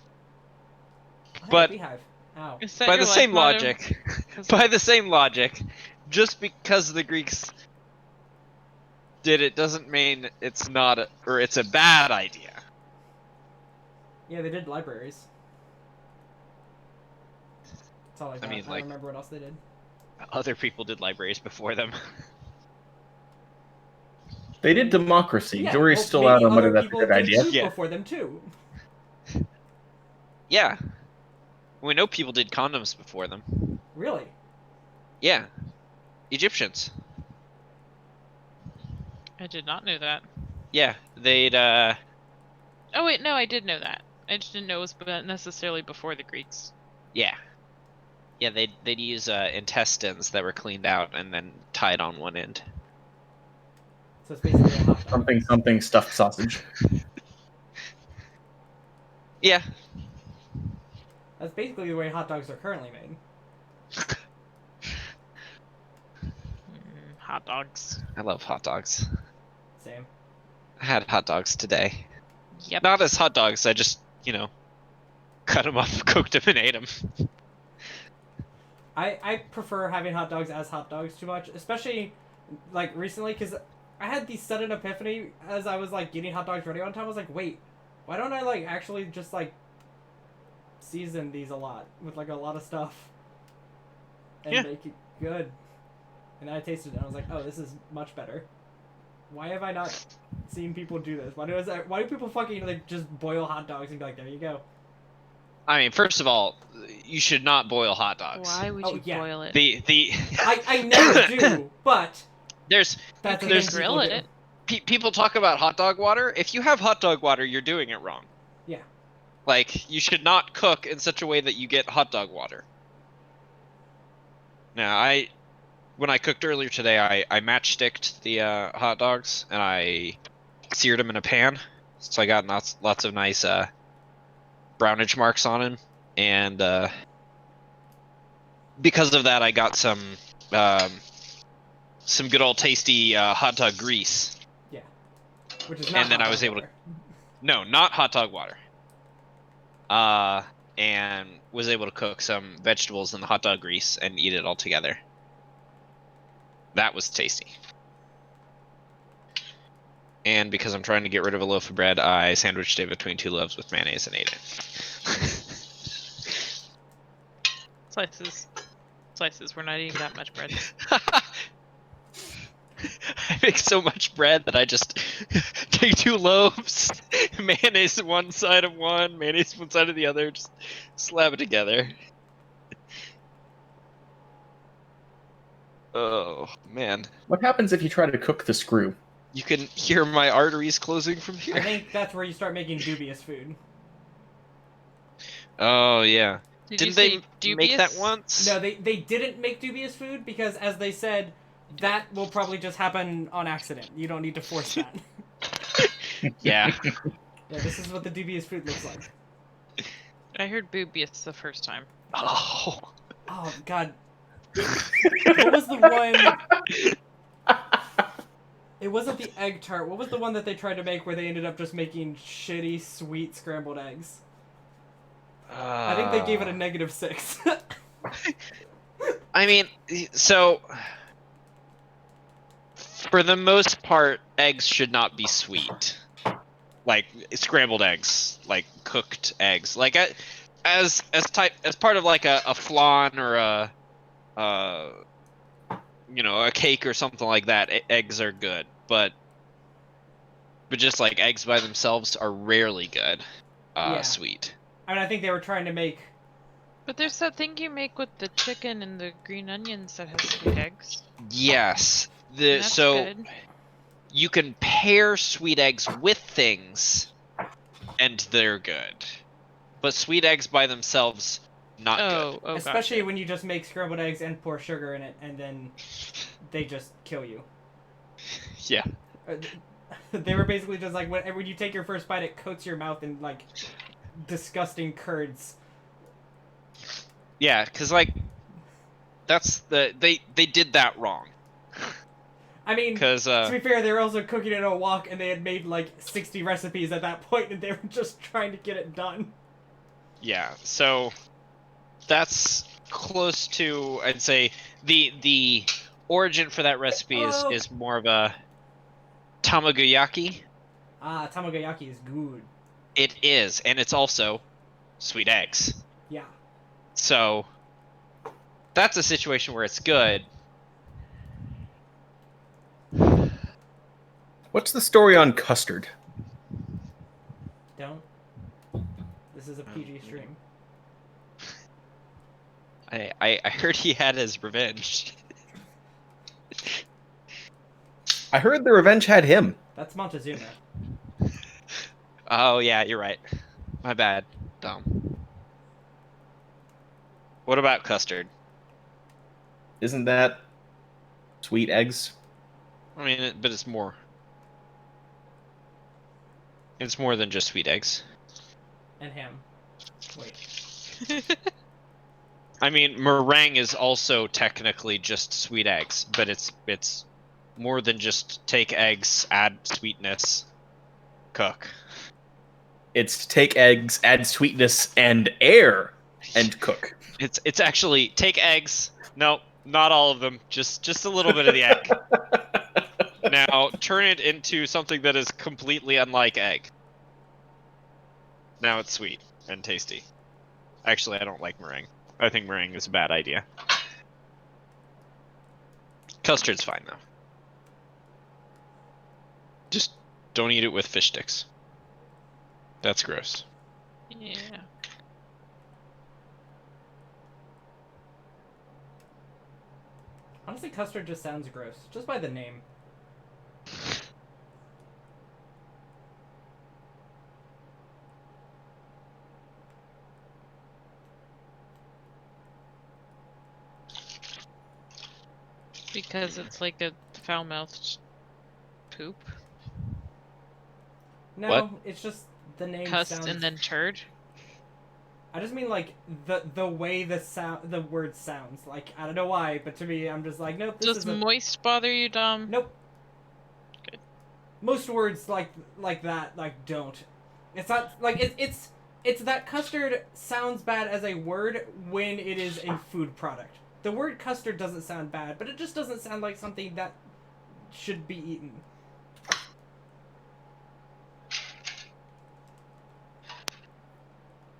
Oh, But- hey, beehive. Ow. Is that By your the life same motto? logic, 'Cause by the same logic, just because the Greeks did it doesn't mean it's not or it's a bad idea. Yeah, they did libraries. That's all I got. mean, I don't like- remember what else they did. Other people did libraries before them. They did democracy. Yeah, Jury's well, still maybe out on whether other that's a people good did idea. lube Yeah. before them too. Yeah. We know people did condoms before them. Really? Yeah. Egyptians. I did not know that. Yeah, they'd Oh wait, no, I did know that. I just didn't know it was necessarily before the Greeks. yeah. Yeah, they'd use intestines that were cleaned out and then tied on one end. So it's basically a hot dog. Something stuffed sausage. Yeah. That's basically the way hot dogs are currently made. Hot dogs. I love hot dogs. Same. I had hot dogs today. Yep. Not as hot dogs. I just, cut them up, cooked them, and ate them. I prefer having hot dogs as hot dogs too much, especially like recently, because I had the sudden epiphany as I was like getting hot dogs ready one time. I was like, wait, why don't I like actually just like season these a lot with like a lot of stuff and Yeah. make it good? And I tasted it and I was like, oh, this is much better. Why have I not seen people do this? Why do people fucking like just boil hot dogs and be like, there you go? I mean, first of all, you should not boil hot dogs. Why would Oh, you yeah. boil it? The I never do, but there's that's You the could thing grill people it. do. people talk about hot dog water. If you have hot dog water, you're doing it wrong. Yeah. Like, you should not cook in such a way that you get hot dog water. Now, when I cooked earlier today, I matchsticked the hot dogs and I seared them in a pan, so I got lots of nice brownage marks on them, and because of that, I got some good old tasty hot dog grease. Yeah. Which is not And then hot I was dog able to water. No, not hot dog water. And was able to cook some vegetables in the hot dog grease and eat it all together. That was tasty. And because I'm trying to get rid of a loaf of bread, I sandwiched it between two loaves with mayonnaise and ate it. Slices. We're not eating that much bread. I make so much bread that I just take two loaves, mayonnaise one side of one, mayonnaise one side of the other, just slap it together. Oh, man. What happens if you try to cook the screw? You can hear my arteries closing from I here. think that's where you start making dubious food. Oh, yeah. Did you Didn't they say make that dubious? once? No, they didn't make dubious food because, as they said, that will probably just happen on accident. You don't need to force that. Yeah. Yeah, this is what the dubious food looks like. I heard boobious the first time. Oh. Oh, God. What was the one... It wasn't the egg tart. What was the one that they tried to make where they ended up just making shitty, sweet scrambled eggs? I think they gave it a -6. I mean, so for the most part, eggs should not be sweet. Like scrambled eggs, like cooked eggs, like as part of like a flan or a cake or something like that. Eggs are good, but just like eggs by themselves are rarely good. Yeah. Sweet. I mean, I think they were trying to make... But there's that thing you make with the chicken and the green onions that has sweet eggs. Yes. And that's good. You can pair sweet eggs with things, and they're good. But sweet eggs by themselves, not good. Oh, Especially gotcha. when you just make scrambled eggs and pour sugar in it, and then they just kill you. Yeah. They were basically just like, when you take your first bite, it coats your mouth in, like, disgusting curds. Yeah, because, like, that's they did that wrong. I mean, Because, to be fair, they were also cooking it in a wok, and they had made, like, 60 recipes at that point, and they were just trying to get it done. yeah, so that's close to, I'd say, the origin for that recipe Hello. is more of a tamagoyaki. Ah, tamagoyaki is good. It is, and it's also sweet eggs. Yeah. So that's a situation where it's good. What's the story on custard? Don't. This is a PG stream. I heard he had his revenge. I heard the revenge had him. That's Montezuma. Oh yeah, you're right. My bad. Dumb. What about custard? Isn't that sweet eggs? I mean, but it's more. It's more than just sweet eggs. And ham. Wait. I mean, meringue is also technically just sweet eggs, but it's more than just take eggs, add sweetness. cook. It's take eggs, add sweetness and air, and cook. It's actually take eggs. No, not all of them. Just a little bit of the egg. Now turn it into something that is completely unlike egg. Now it's sweet and tasty. Actually, I don't like meringue. I think meringue is a bad idea. Custard's fine though. Just don't eat it with fish sticks. That's gross. Yeah. Honestly, custard just sounds gross, just by the name. Because it's like a foul-mouthed poop. No, What? it's just the name Cuss sounds... and then turd. I just mean like the way the word sounds. Like I don't know why, but to me, I'm just like, nope. This Does is a... moist bother you, Dom? Nope. Good. Most words like that don't. It's not like it's that custard sounds bad as a word when it is a food product. The word custard doesn't sound bad, but it just doesn't sound like something that should be eaten.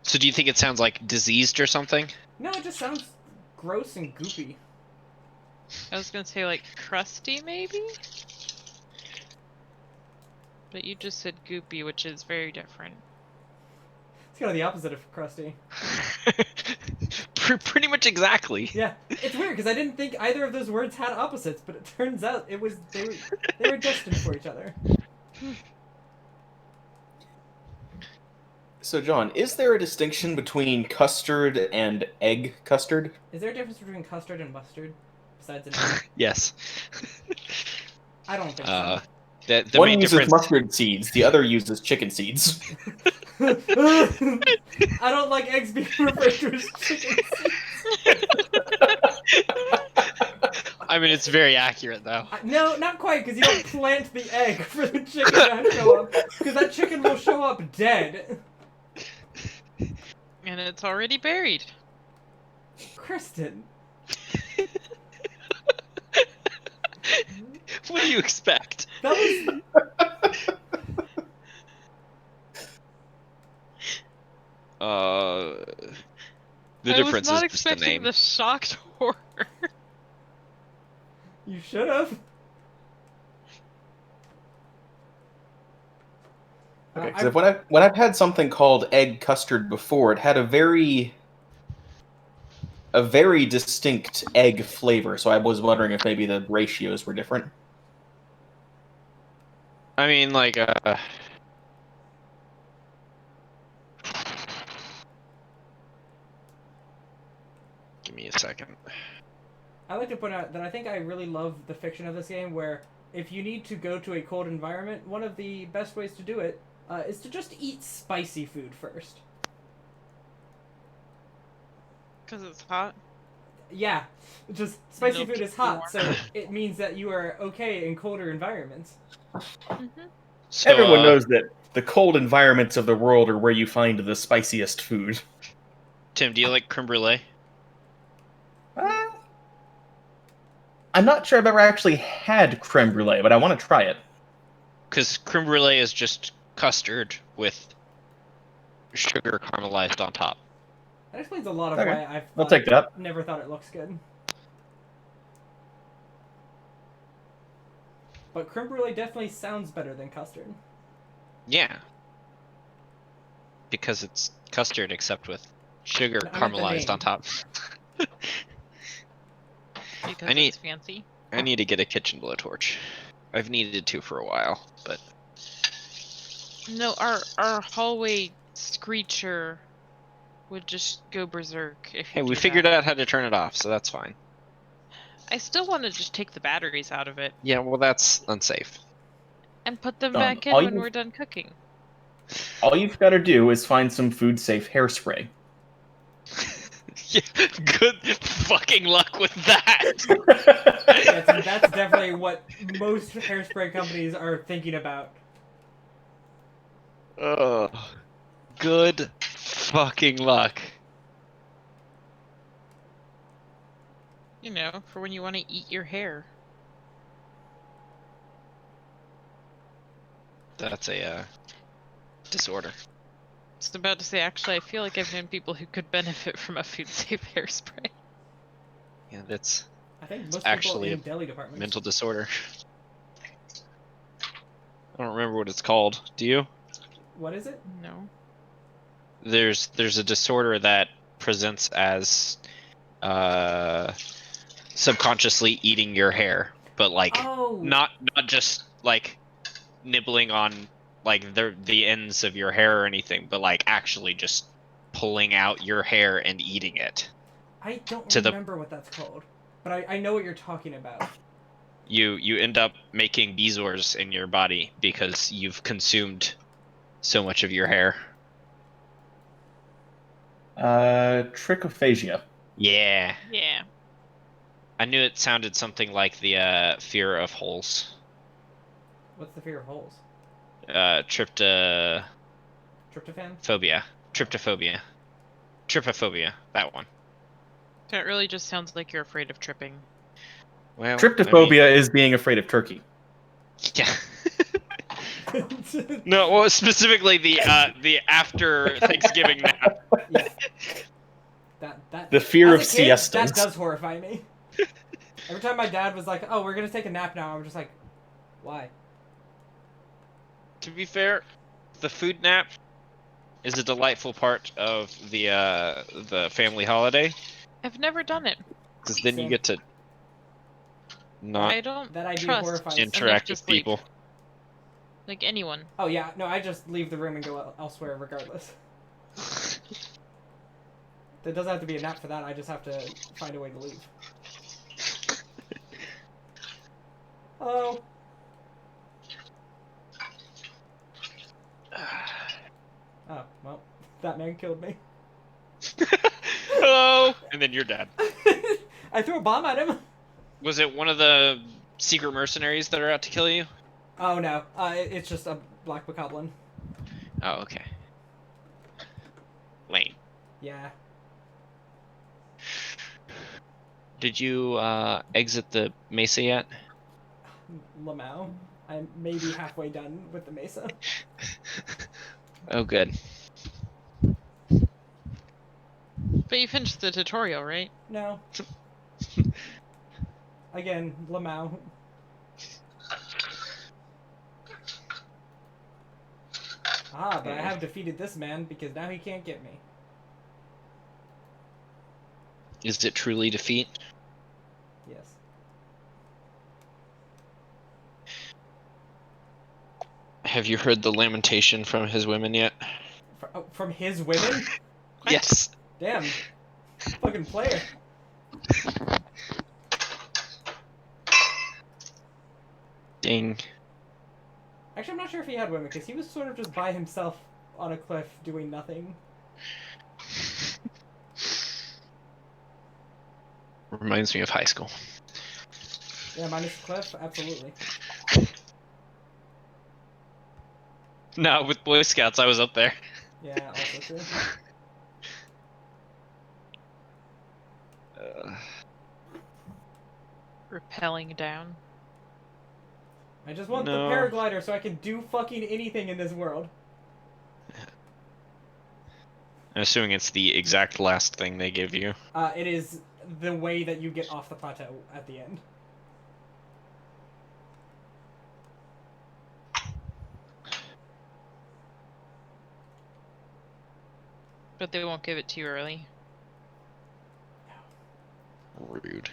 So do you think it sounds like diseased or something? No, it just sounds gross and goopy. I was gonna say like crusty, maybe? But you just said goopy, which is very different. It's kind of the opposite of crusty. Pretty much exactly. Yeah, it's weird because I didn't think either of those words had opposites, but it turns out they were destined for each other. So, John, is there a distinction between custard and egg custard? Is there a difference between custard and mustard besides an egg? Yes. I don't think so. The One main uses difference. mustard seeds, the other uses chicken seeds. I don't like eggs being referred to as chicken seeds. I mean, it's very accurate though. No, not quite, because you don't plant the egg for the chicken to show up, because that chicken will show up dead. And it's already buried. Kristin. What do you expect? That was... The I difference was not is just the expecting name. the shocked horror. You should have. Okay, because when I've had something called egg custard before, it had a very distinct egg flavor. So I was wondering if maybe the ratios were different. I mean, like, give me a second. I like to point out that I think I really love the fiction of this game, where if you need to go to a cold environment, one of the best ways to do it is to just eat spicy food first. Because it's hot. Yeah, just spicy Nope. food is hot, so it means that you are okay in colder environments. Mm-hmm. So, Everyone knows that the cold environments of the world are where you find the spiciest food. Tim, do you like creme brulee? I'm not sure I've ever actually had creme brulee, but I want to try it. Because creme brulee is just custard with sugar caramelized on top. That explains a lot of Okay. why I'll take that. never thought it looks good. But creme brulee definitely sounds better than custard. Yeah. Because it's custard except with sugar I meant the caramelized name. on top. Because I need- it's fancy. I need to get a kitchen blowtorch. I've needed to for a while, but No, our hallway screecher would just go berserk if hey, you we do figured that. out how to turn it off, so that's fine. I still want to just take the batteries out of it Yeah, well, that's unsafe. and put them Done. back in All when you- we're done cooking. All you've got to do is find some food-safe hairspray. Yeah, good fucking luck with that. That's definitely what most hairspray companies are thinking about. Oh, good fucking luck. You know, for when you want to eat your hair. That's a disorder. I was about to say, actually, I feel like I've known people who could benefit from a food safe hairspray. Yeah, that's I think most people actually in a deli departments. mental disorder. I don't remember what it's called. Do you? What is it? No. There's a disorder that presents as subconsciously eating your hair, but like Oh, not just like nibbling on like the ends of your hair or anything, but like actually just pulling out your hair and eating it. I don't To the remember what that's called, but I know what you're talking about. you end up making bezoars in your body because you've consumed so much of your hair. Trichophagia. Yeah. Yeah. I knew it sounded something like the fear of holes. What's the fear of holes? Tryptophobia. Tryptophan? Tryptophobia. Trypophobia. That one. That really just sounds like you're afraid of tripping. Well, Tryptophobia is being afraid of turkey. Yeah. No, well, specifically the after Thanksgiving nap. Yeah. That The fear as of a kid, siestas. that does horrify me. Every time my dad was like, "Oh, we're gonna take a nap now," I'm just like, "Why?" To be fair, the food nap is a delightful part of the family holiday I've never done it. because then you Same. get to not I don't That idea trust horrifies. enough interact to with sleep. people. Like anyone. Oh yeah, no, I just leave the room and go elsewhere regardless. There doesn't have to be a nap for that. I just have to find a way to leave. Hello. Oh well, that man killed me. Hello, and then you're dead. I threw a bomb at him. Was it one of the secret mercenaries that are out to kill you? Oh no, it's just a black bokoblin. Oh, okay. Lame. Yeah. Did you exit the mesa yet? Lamau. I'm maybe halfway done with the mesa. Oh, good. But you finished the tutorial, right? No. Again, Lamau. Ah, but I have defeated this man because now he can't get me. Is it truly defeat? Yes. Have you heard the lamentation from his women yet? From his women? Yes. Damn. Fucking player. Ding. Actually, I'm not sure if he had women because he was sort of just by himself on a cliff doing nothing. Reminds me of high school. Yeah, minus the cliff, absolutely. No, with Boy Scouts, I was up there. Yeah, also true. Rappelling down. I just want No. the paraglider so I can do fucking anything in this world. I'm assuming it's the exact last thing they give you. It is the way that you get off the plateau at the end. But they won't give it to you early. Rude.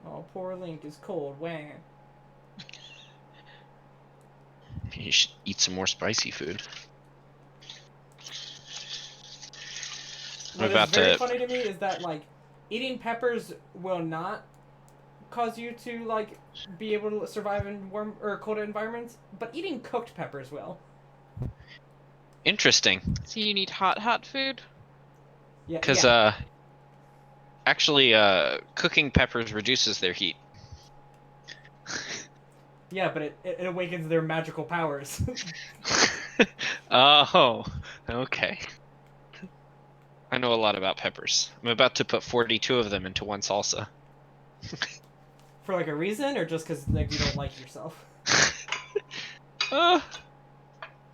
Oh, poor Link is cold. Wang. You should eat some more spicy food. What about is very to- funny to me is that, like, eating peppers will not cause you to, like, be able to survive in warm or cold environments, but eating cooked peppers will. Interesting. So you need hot food? Yeah, Because, yeah. actually, cooking peppers reduces their heat. Yeah, but it awakens their magical powers. Oh, okay. I know a lot about peppers. I'm about to put 42 of them into one salsa. For like a reason, or just because like you don't like yourself? Uh,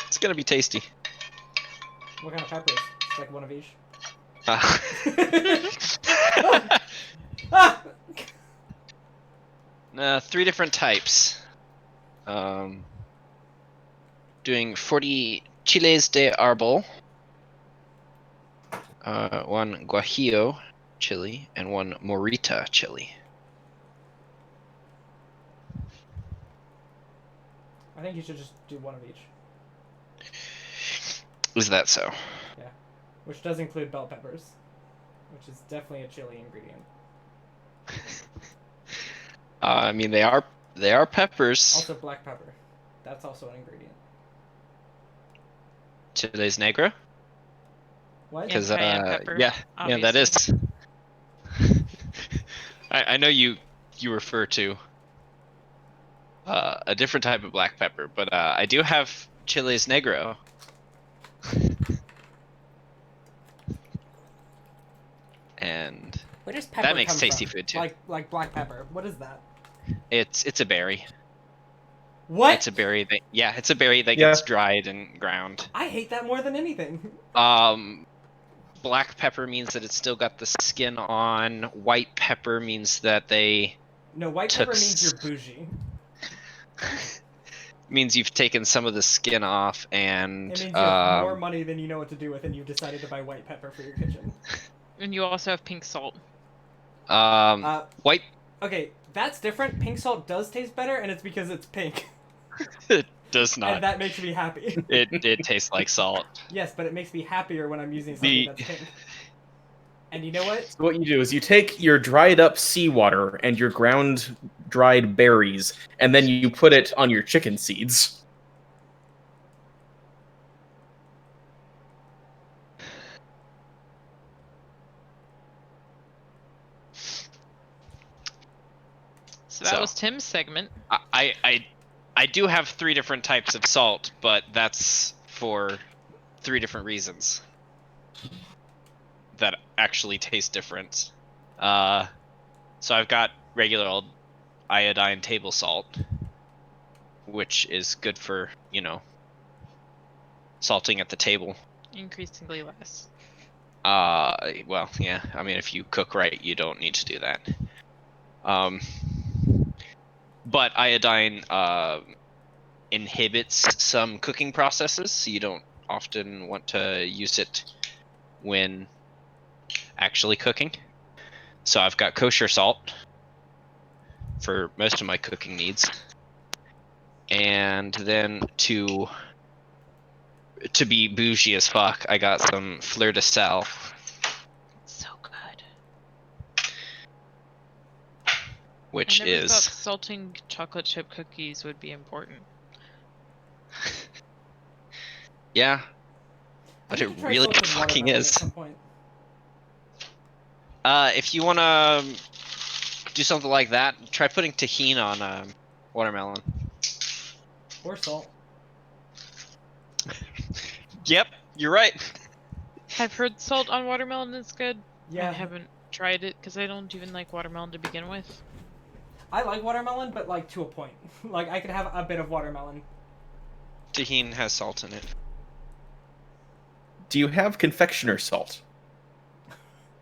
it's gonna be tasty. What kind of peppers? Just like one of each. Uh, Ah! 3 different types. Doing 40 chiles de árbol, 1 guajillo chili, and 1 morita chili. I think you should just do one of each. Is that so? Yeah. Which does include bell peppers, which is definitely a chili ingredient. I mean, they are peppers. Also black pepper. That's also an ingredient. Chiles negro. What? Yeah. Cayenne pepper, yeah, that obviously. is. I know you refer to a different type of black pepper, but I do have chiles negro. And Where does pepper that makes come tasty from? food too. Like black pepper. What is that? It's a berry. What? It's a berry that it's a berry that Yeah. gets dried and ground. I hate that more than anything. Black pepper means that it's still got the skin on. White pepper means that they No, white Took pepper means you're bougie. means you've taken some of the skin off and It means you have more money than you know what to do with, and you've decided to buy white pepper for your kitchen. And you also have pink salt. white Okay, that's different. Pink salt does taste better, and it's because it's pink. it does not. And that makes me happy. It tastes like salt. Yes, but it makes me happier when I'm using something that's pink. And you know what? So what you do is you take your dried up seawater and your ground dried berries, and then you put it on your chicken seeds. So that was Tim's segment. I do have 3 different types of salt, but that's for 3 different reasons that actually taste different. So I've got regular old iodine table salt, which is good for, salting at the table. Increasingly less. Well, yeah. I mean, if you cook right, you don't need to do that. But iodine inhibits some cooking processes, so you don't often want to use it when actually cooking. So I've got kosher salt for most of my cooking needs. And then to be bougie as fuck, I got some fleur de sel. So good. Which I never is thought salting chocolate chip cookies would be important. yeah, I but need it to try really salted fucking watermelon is. At some point. If you wanna do something like that, try putting tahini on watermelon. Or salt. Yep, you're right. I've heard salt on watermelon is good. Yeah. I haven't tried it because I don't even like watermelon to begin with. I like watermelon, but like to a point. Like I could have a bit of watermelon. Tahini has salt in it. Do you have confectioner salt?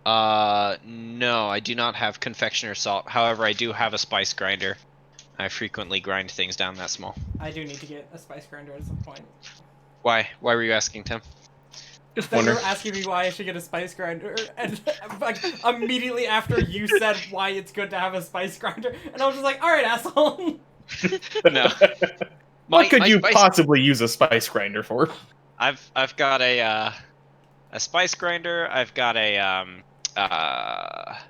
No, I do not have confectioner salt. However, I do have a spice grinder. I frequently grind things down that small. I do need to get a spice grinder at some point. Why? Why were you asking, Tim? Just Then you wonder. were asking me why I should get a spice grinder, and like immediately after you said why it's good to have a spice grinder, and I was just like, all right, asshole. No. What could My you spice- possibly use a spice grinder for? I've got a spice grinder. I've got a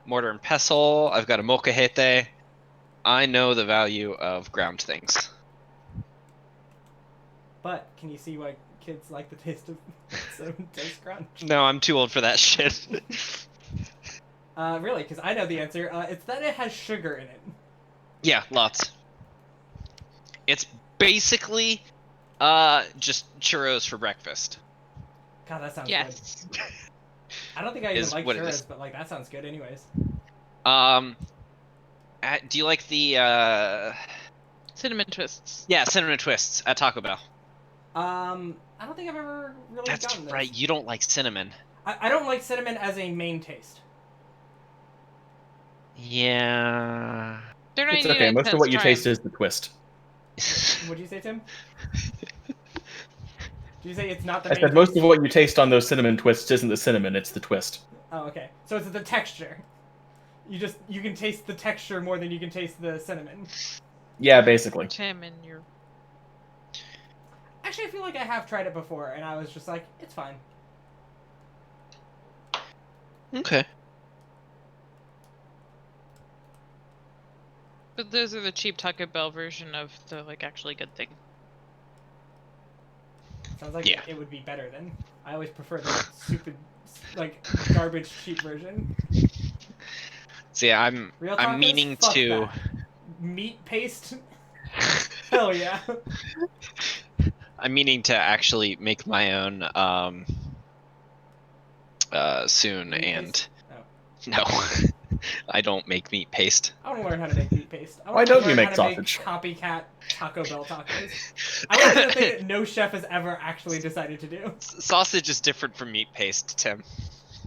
mortar and pestle. I've got a molcajete. I know the value of ground things. But can you see why kids like the taste of cinnamon toast crunch? No, I'm too old for that shit. Really? Because I know the answer. It's that it has sugar in it. Yeah, lots. It's basically just churros for breakfast. God, that sounds good. Yes. I don't think I even Is like what it is. churros, but like that sounds good anyways. Do you like the Cinnamon twists. yeah, cinnamon twists at Taco Bell? I don't think I've ever really That's gotten those. right. You don't like cinnamon. I don't like cinnamon as a main taste. Yeah. They're It's 99 okay. Most of cents, what you try taste 'em. is the twist. What'd you say, Tim? Did you say it's not the I main said most taste? of what you taste on those cinnamon twists isn't the cinnamon, it's the twist. Oh, okay. So it's the texture. You can taste the texture more than you can taste the cinnamon. Yeah, basically. Tim and your. Actually, I feel like I have tried it before, and I was just like, it's fine. Okay. But those are the cheap Taco Bell version of the like actually good thing. Sounds like Yeah. it would be better then. I always prefer the stupid, like, garbage cheap version. See, I'm Real tacos? meaning Fuck to. that. Meat paste? Hell yeah. I'm meaning to actually make my own soon, Meat and paste? Oh. no, I don't make meat paste. I want to learn how to make meat paste. I Why want don't to you learn make how to sausage? make copycat Taco Bell tacos. I want to do the thing that no chef has ever actually decided to do. Sausage is different from meat paste, Tim.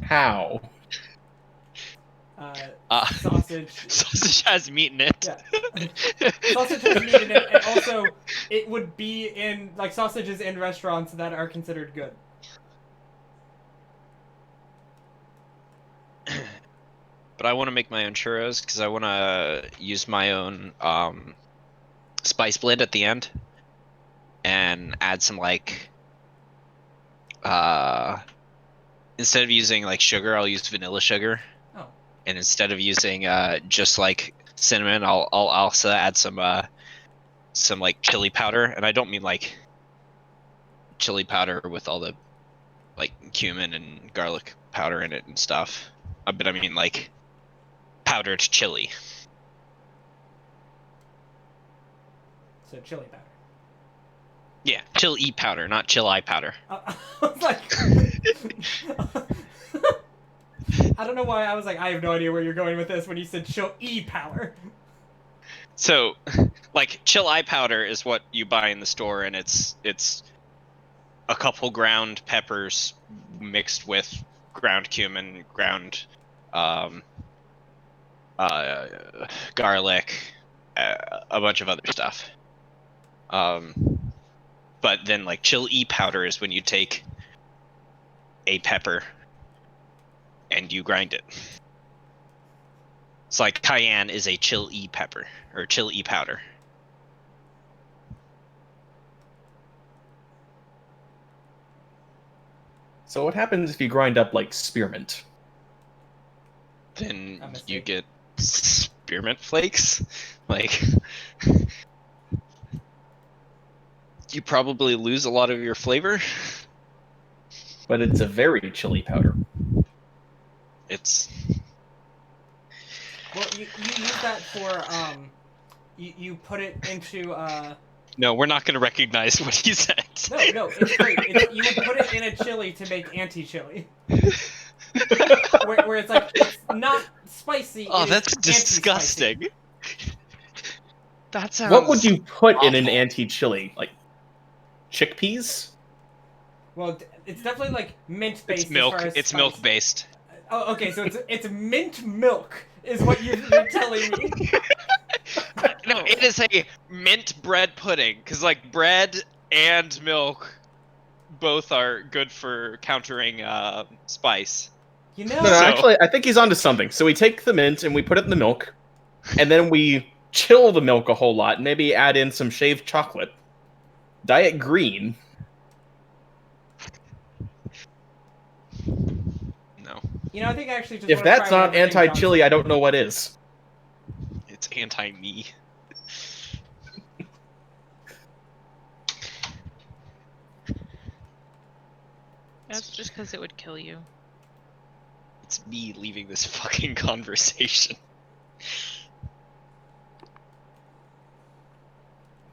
How? Sausage. Sausage has meat in it. Yeah. Sausage has meat in it, and also it would be in like sausages in restaurants that are considered good. But I want to make my own churros because I want to use my own spice blend at the end and add some like instead of using like sugar, I'll use vanilla sugar. Oh. And instead of using just like cinnamon, I'll also add some like chili powder, and I don't mean like chili powder with all the like cumin and garlic powder in it and stuff. But I mean like powdered chili. So chili powder. Yeah, chili powder, not chili powder. I was like, I don't know why I was like, I have no idea where you're going with this when you said chili powder. So, like chili powder is what you buy in the store, and it's a couple ground peppers mixed with ground cumin, ground garlic, a bunch of other stuff. But then like chili powder is when you take a pepper and you grind it. It's like cayenne is a chili pepper or chili powder. So what happens if you grind up like spearmint? Then A you mistake. get spearmint flakes. Like you probably lose a lot of your flavor. But it's a very chili powder. It's Well, you use that for you put it into no, we're not going to recognize what he said. no, it's great. You would put it in a chili to make anti-chili. where it's like it's not spicy. Oh, it is that's anti-spicy. disgusting. That sounds. What would you put in an awful. anti-chili? Like chickpeas? Well, it's definitely like mint based. It's milk. As far as It's spice. milk based. Oh, okay. So it's mint milk is what you're telling me. No, it is a mint bread pudding because like bread and milk both are good for countering spice. You know. No, So- actually, I think he's onto something. So we take the mint and we put it in the milk, and then we chill the milk a whole lot. Maybe add in some shaved chocolate, dye it green. No, You know, I think I actually just. If wanna that's try not whatever thing anti-chili, I don't know what is. it's anti-me. That's just because it would kill you. It's me leaving this fucking conversation.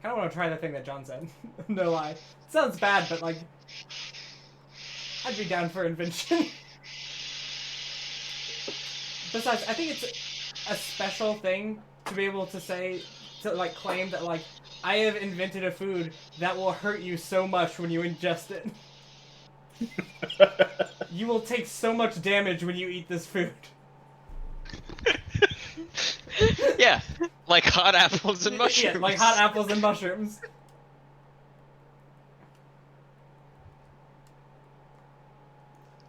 kind of want to try the thing that John said. No lie. It sounds bad, but like, I'd be down for invention. Besides, I think it's a special thing to be able to say, to like claim that like, I have invented a food that will hurt you so much when you ingest it. You will take so much damage when you eat this food. Yeah, like hot apples and mushrooms. Yeah, like hot apples and mushrooms.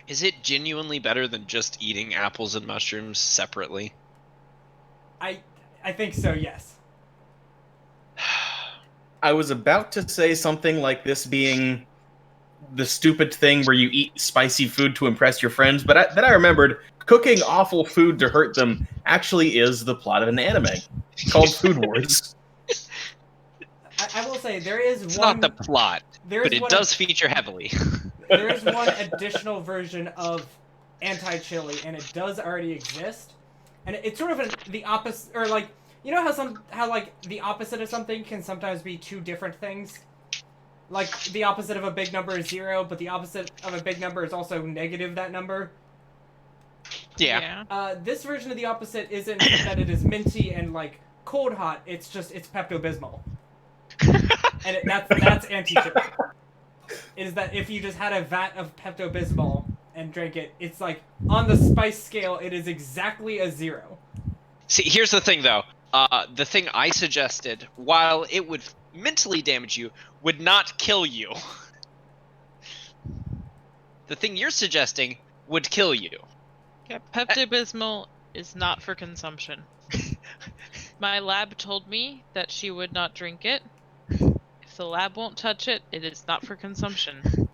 Is it genuinely better than just eating apples and mushrooms separately? I think so, yes. I was about to say something like this being the stupid thing where you eat spicy food to impress your friends, but then I remembered cooking awful food to hurt them actually is the plot of an anime called Food Wars. I will say, there is It's one... not the plot, There's but it one does feature heavily. There is one additional version of anti-chili, and it does already exist. And it's sort of the opposite, or like, you know how like the opposite of something can sometimes be two different things? Like, the opposite of a big number is 0, but the opposite of a big number is also negative that number. Yeah. This version of the opposite isn't that it is minty and, like, cold hot, it's Pepto-Bismol. And that's anti-chili. Is that if you just had a vat of Pepto-Bismol and drank it, it's like, on the spice scale, it is exactly a 0. See, here's the thing, though. The thing I suggested, while it would mentally damage you, would not kill you. The thing you're suggesting would kill you. Yeah, Pepto-Bismol is not for consumption. My lab told me that she would not drink it. If the lab won't touch it, it is not for consumption.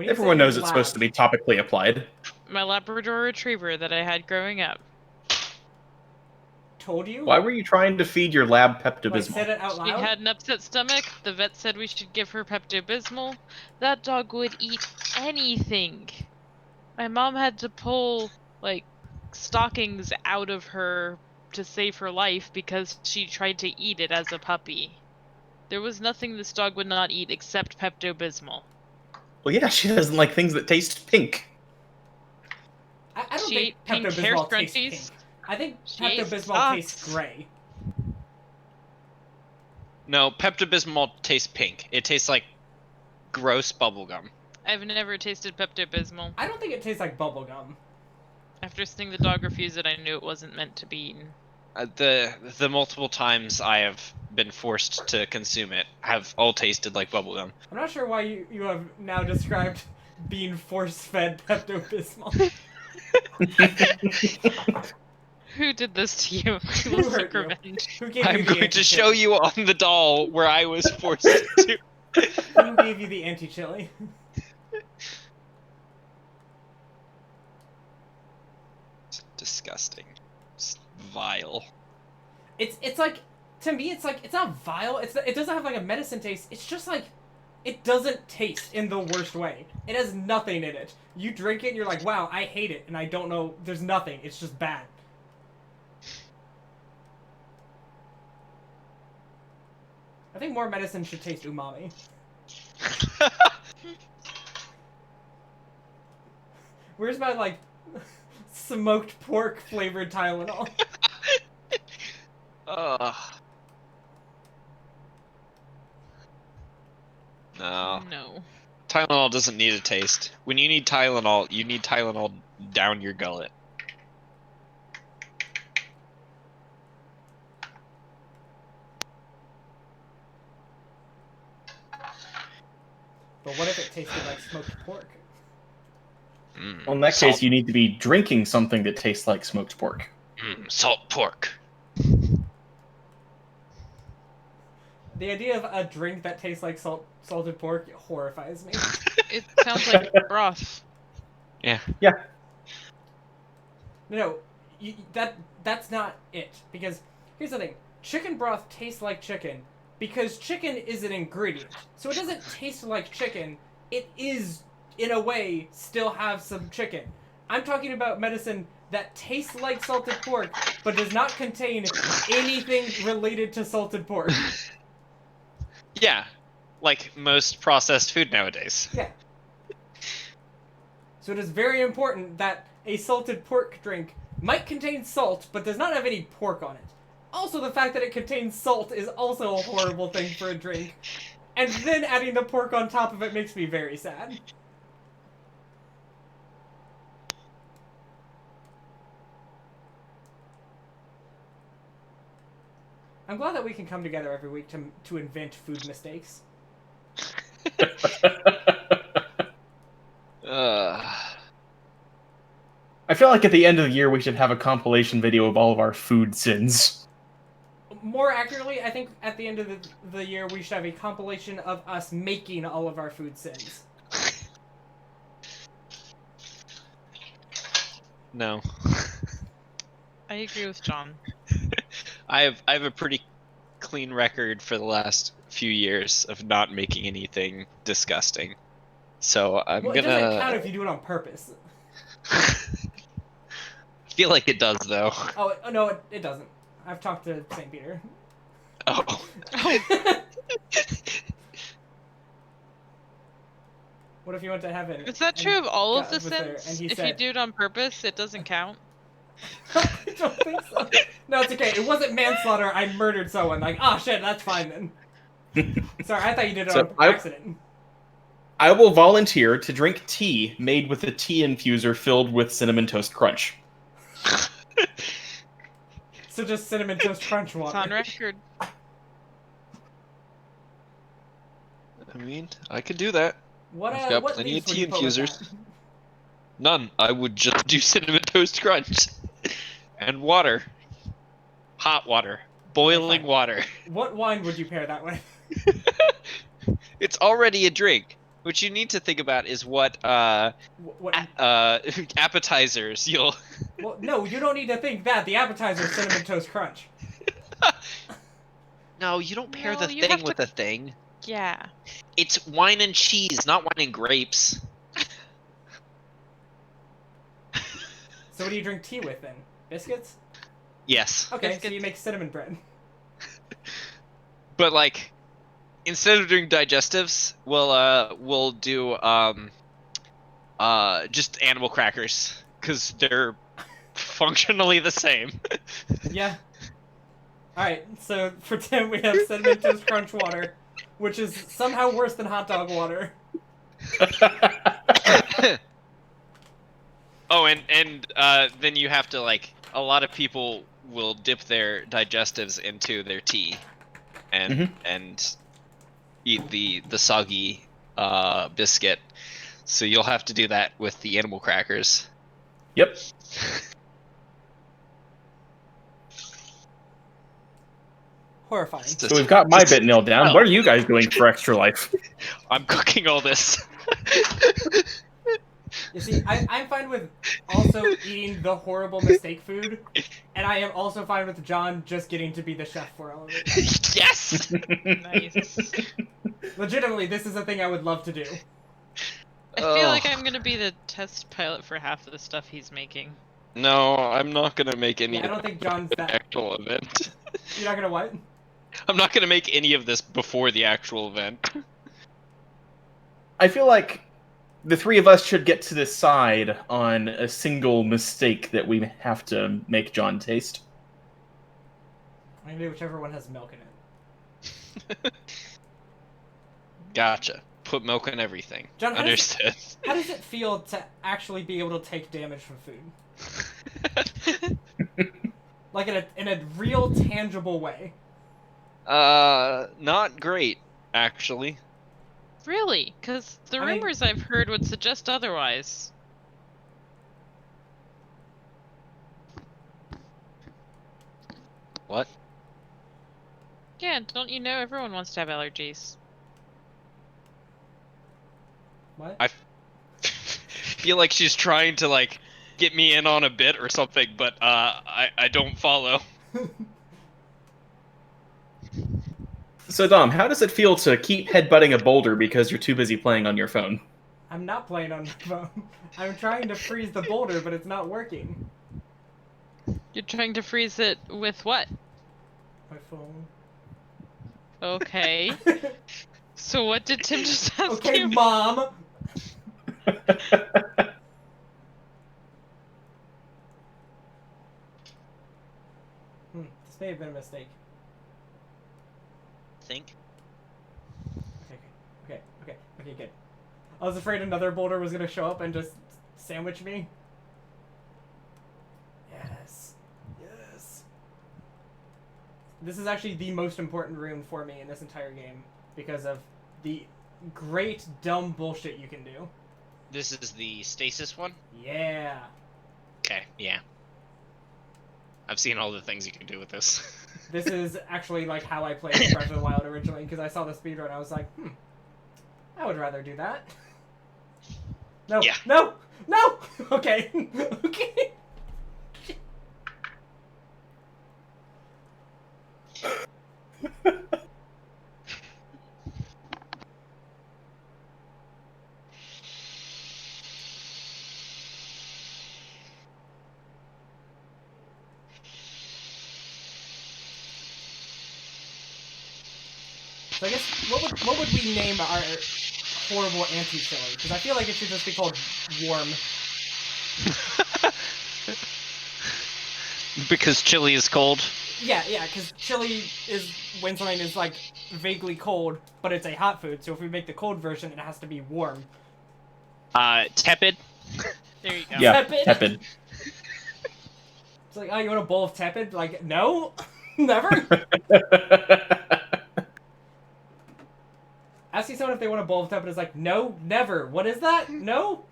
Everyone knows it's supposed to be topically applied. My Labrador Retriever that I had growing up. Told you? Why were you trying to feed your lab Like, Pepto-Bismol? said it out She loud? had an upset stomach. The vet said we should give her Pepto-Bismol. That dog would eat anything. My mom had to pull, like, stockings out of her to save her life because she tried to eat it as a puppy. There was nothing this dog would not eat except Pepto-Bismol. Well, yeah, she doesn't like things that taste pink. I don't She think ate pink hair Pepto-Bismol tastes scrunchies. pink. I think She ate Pepto-Bismol tastes socks. gray. No, Pepto-Bismol tastes pink. It tastes like gross bubblegum. I've never tasted Pepto-Bismol. I don't think it tastes like bubblegum. After seeing the dog refuse it, I knew it wasn't meant to be eaten. The multiple times I have been forced to consume it have all tasted like bubblegum. I'm not sure why you have now described being force-fed Pepto-Bismol. Who did this to you? Who Let's hurt take you? revenge. Who gave I'm you the going to anti-chili? show you on the doll where I was forced to. Who gave you the anti-chili? It's disgusting. It's vile. It's like, to me, it's like, it's not vile. It doesn't have like a medicine taste. It's just like, it doesn't taste in the worst way. It has nothing in it. You drink it and you're like, wow, I hate it, and I don't know, there's nothing. It's just bad. I think more medicine should taste umami. Where's my, like, smoked pork flavored Tylenol? Ugh. No. No. Tylenol doesn't need a taste. When you need Tylenol down your gullet. But what if it tasted like smoked pork? Well, in that Salt. case, you need to be drinking something that tastes like smoked pork. Salt pork. The idea of a drink that tastes like salted pork horrifies me. It sounds like broth. Yeah. No, that's not it. Because here's the thing: chicken broth tastes like chicken because chicken is an ingredient. So it doesn't taste like chicken. It is, in a way, still have some chicken. I'm talking about medicine that tastes like salted pork but does not contain anything related to salted pork. Yeah, like most processed food nowadays. Yeah. So it is very important that a salted pork drink might contain salt, but does not have any pork on it. Also, the fact that it contains salt is also a horrible thing for a drink. And then adding the pork on top of it makes me very sad. I'm glad that we can come together every week to invent food mistakes. I feel like at the end of the year we should have a compilation video of all of our food sins. More accurately, I think at the end of the year we should have a compilation of us making all of our food sins. No. I agree with John. I have a pretty clean record for the last few years of not making anything disgusting. So I'm Well, gonna. it doesn't count if you do it on purpose. I feel like it does though. Oh, no, it doesn't. I've talked to St. Peter. Oh. What if you went to heaven? Is that and true of all of God the was there, and sins? he If you said- do it on purpose, it doesn't count. I don't think so. No, it's okay. It wasn't manslaughter. I murdered someone. Like, oh shit, that's fine then. Sorry, I thought you did it So on accident. I will volunteer to drink tea made with a tea infuser filled with Cinnamon Toast Crunch. So just cinnamon toast crunch It's water. on record. I mean, I could do that. What I've got what plenty leaves of would tea you put with infusers. that? None. I would just do cinnamon toast crunch and water, hot water, boiling fine. water. What wine would you pair that with? It's already a drink. What you need to think about is what What? appetizers you'll. Well, no, you don't need to think that. The appetizer is cinnamon toast crunch. No, you don't pair No, the you thing have with to- the thing. Yeah. It's wine and cheese, not wine and grapes. So what do you drink tea with then? Biscuits? Yes, Okay, so Biscuits. you make cinnamon bread. but like, instead of doing digestives, we'll do just animal crackers because they're functionally the same. Yeah. Alright, so for Tim we have cinnamon toast crunch water, which is somehow worse than hot dog water. Oh, and then you have to like a lot of people will dip their digestives into their tea, and and eat the soggy biscuit. So you'll have to do that with the animal crackers. Yep. Horrifying. So we've got my bit nailed down. What are you guys doing for Extra Life? I'm cooking all this. You see, I'm fine with also eating the horrible mistake food, and I am also fine with John just getting to be the chef for all of it. Yes. Nice. Legitimately, this is a thing I would love to do. I feel like Ugh. I'm gonna be the test pilot for half of the stuff he's making. No, I'm not gonna make any. Yeah, I don't think John's of that. the actual event. You're not gonna what? I'm not gonna make any of this before the actual event. I feel like the three of us should get to decide on a single mistake that we have to make John taste. I'm gonna do whichever one has milk in it. Gotcha. Put milk in everything. John, how does- Understood. How does it feel to actually be able to take damage from food? Like in a real, tangible way. Not great, actually. Really? Because the I mean- rumors I've heard would suggest otherwise. What? Yeah, don't you know everyone wants to have allergies? What? I feel like she's trying to like get me in on a bit or something, but I don't follow. So Dom, how does it feel to keep headbutting a boulder because you're too busy playing on your phone? I'm not playing on my phone. I'm trying to freeze the boulder, but it's not working. You're trying to freeze it with what? My phone. Okay. So what did Tim just ask Okay, you? Mom. This may have been a mistake. Think. Okay, good. I was afraid another boulder was gonna show up and just sandwich me. Yes. This is actually the most important room for me in this entire game because of the great dumb bullshit you can do. This is the stasis one? Yeah. Okay, yeah. I've seen all the things you can do with this. This is actually like how I played Breath of the Wild originally because I saw the speedrun. I was like, I would rather do that. No. Yeah. No. Okay. Okay. So I guess what would we name our horrible anti-chili? Because I feel like it should just be called warm. Because chili is cold. Yeah, because chili is when something is like vaguely cold, but it's a hot food. So if we make the cold version, it has to be warm. Tepid. There you go. Yeah, Tepid. tepid. It's like, oh, you want a bowl of tepid? Like, no, never. Asking someone if they want a bowl of tepid is like, no, never. What is that? No.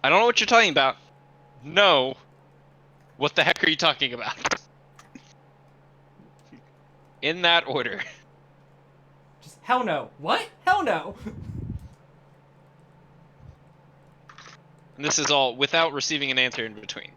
I don't know what you're talking about. No. What the heck are you talking about? In that order. Just hell no. What? Hell no. And this is all without receiving an answer in between.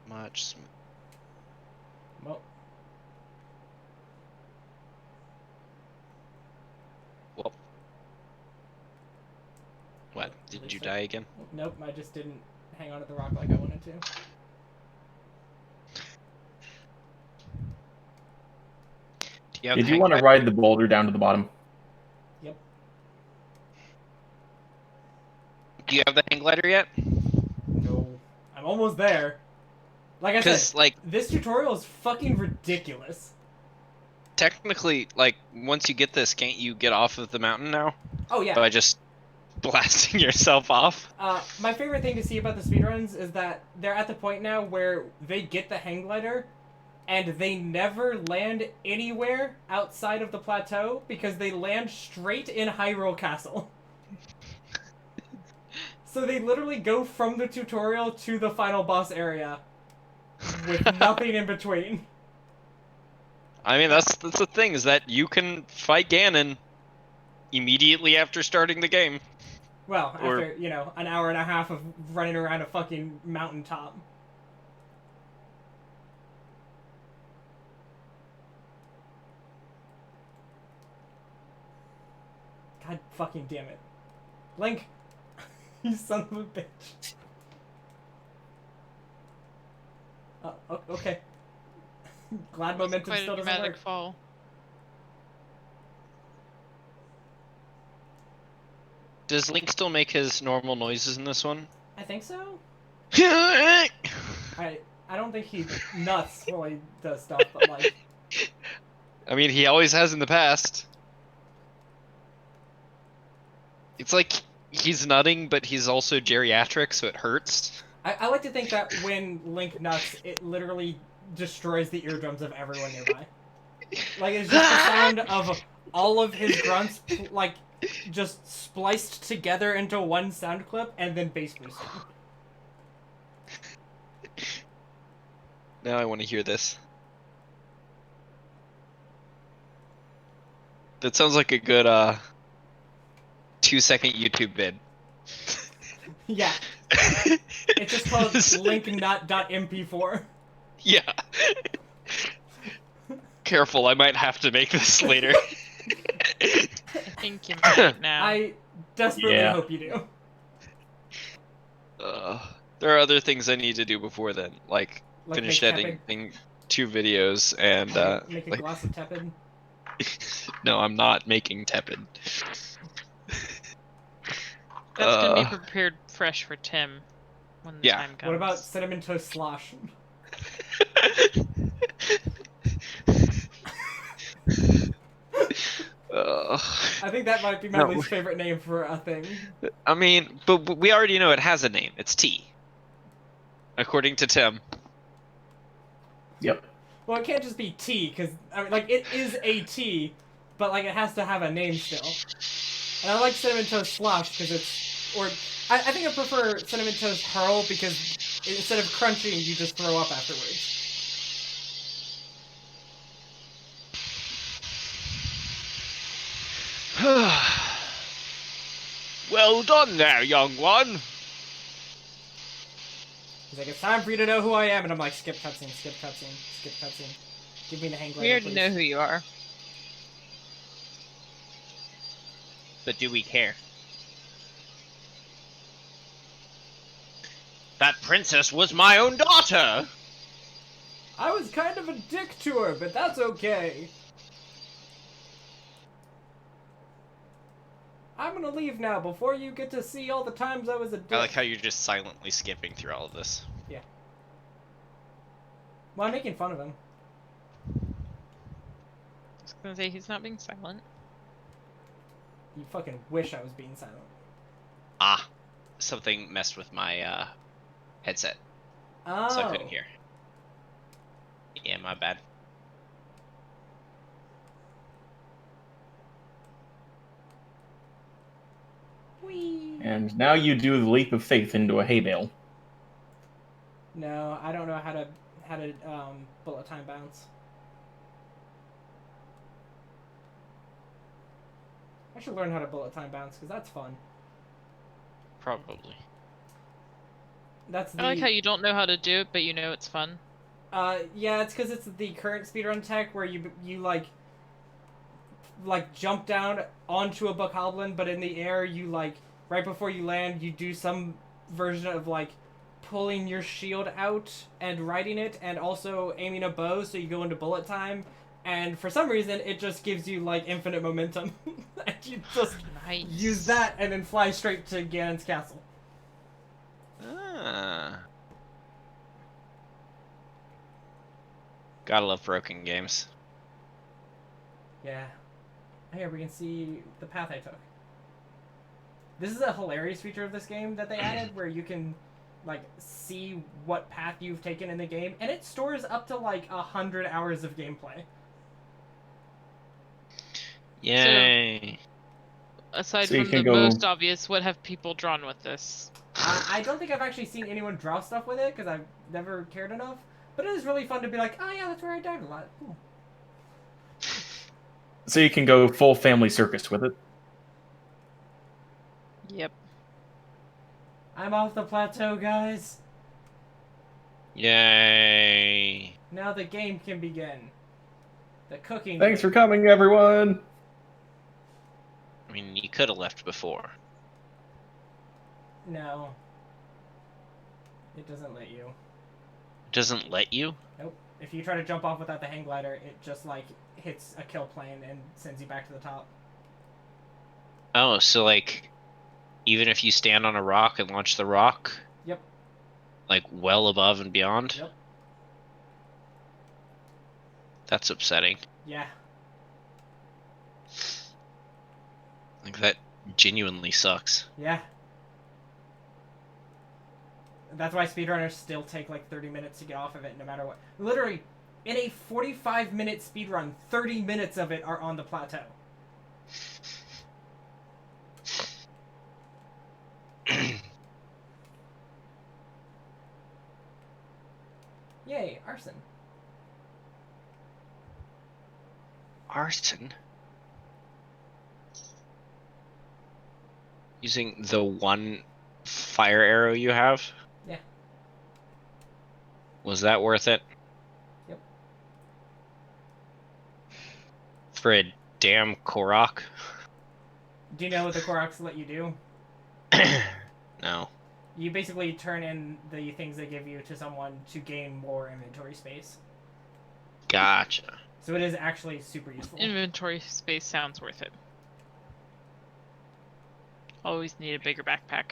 Much smooth. Well, Whoa. What? Did you die again? nope. I just didn't hang on to the rock like I wanted to. Did you want to ride the boulder down to the bottom? Yep. Do you have the hang glider yet? No. I'm almost there. Like I said, like this tutorial is fucking ridiculous. technically, like once you get this, can't you get off of the mountain now Oh yeah. by just blasting yourself off? My favorite thing to see about the speedruns is that they're at the point now where they get the hang glider and they never land anywhere outside of the plateau because they land straight in Hyrule Castle. So they literally go from the tutorial to the final boss area with nothing in between. I mean, that's the thing, is that you can fight Ganon immediately after starting the game. Well, Or- after, an hour and a half of running around a fucking mountaintop. God fucking damn it. Link! You son of a bitch. Okay. Glad momentum Quite a still doesn't dramatic work. fall. Does Link still make his normal noises in this one? I think so. I I don't think he nuts while he does stuff, but like... mean, he always has in the past. It's like he's nutting, but he's also geriatric, so it hurts. I like to think that when Link nuts, it literally destroys the eardrums of everyone nearby. Like, it's just the sound of all of his grunts, like, just spliced together into one sound clip, and then bass boosting. Now I want to hear this. That sounds like a good 2-second YouTube vid. Yeah, It's just called linknut.mp4. Yeah. Careful, I might have to make this later. I think you might now. I desperately Yeah. hope you do. There are other things I need to do before then, like Like finish make editing 2 videos and make a like, glass of tepid. no, I'm not making tepid. That's gonna be prepared fresh for Tim when the Yeah. time comes. What about cinnamon toast slosh? I think that might be my No. least favorite name for a thing. I mean, but we already know it has a name. It's tea. According to Tim. Yep. Well, it can't just be tea, because, I mean, like, it is a tea, but, like, it has to have a name still. And I like cinnamon toast slosh, because it's, or, I think I prefer cinnamon toast hurl, because instead of crunching, you just throw up afterwards. Well done there, young one. He's like, it's time for you to know who I am, and I'm like, skip cutscene, skip cutscene, skip cutscene. Give me the hang glider, We already please. know who you are. But do we care? That princess was my own daughter! I was kind of a dick to her, but that's okay. I'm gonna leave now before you get to see all the times I was a dick. I like how you're just silently skipping through all of this. Yeah. Well, I'm making fun of him. I was gonna say he's not being silent. You fucking wish I was being silent. Ah. Something messed with my headset, Oh. so I couldn't hear. Yeah, my bad. Whee. And now you do the leap of faith into a hay bale. No, I don't know how to bullet time bounce. I should learn how to bullet time bounce because that's fun. Probably. That's the. I like how you don't know how to do it, but you know it's fun. Yeah, it's because it's the current speedrun tech where you like jump down onto a bokoblin, but in the air you like right before you land you do some version of like pulling your shield out and riding it, and also aiming a bow so you go into bullet time, and for some reason it just gives you like infinite momentum, and you just Nice. use that and then fly straight to Ganon's castle. Ah. Gotta love broken games. Yeah. Here we can see the path I took. This is a hilarious feature of this game that they added where you can like see what path you've taken in the game, and it stores up to like 100 hours of gameplay. Yay. Aside So you from can the go- most obvious, what have people drawn with this? I don't think I've actually seen anyone draw stuff with it because I've never cared enough, but it is really fun to be like, oh yeah, that's where I died a lot. Cool. So you can go full family circus with it. Yep. I'm off the plateau, guys. Yay. Now the game can begin. The cooking. Thanks for game. coming, everyone! I mean, you could have left before. No. It doesn't let you. It doesn't let you? Nope. If you try to jump off without the hang glider, it just like hits a kill plane and sends you back to the top. Oh, so like, even if you stand on a rock and launch the rock? Yep. Like, well above and beyond? Yep. That's upsetting. Yeah. Like, that genuinely sucks. Yeah. That's why speedrunners still take like 30 minutes to get off of it no matter what. Literally, in a 45-minute speedrun, 30 minutes of it are on the plateau. Yay, arson. Arson? Using the one fire arrow you have? Yeah. Was that worth it? Yep. For a damn Korok? Do you know what the Koroks let you do? No. You basically turn in the things they give you to someone to gain more inventory space. Gotcha. So it is actually super useful. Inventory space sounds worth it. Always need a bigger backpack.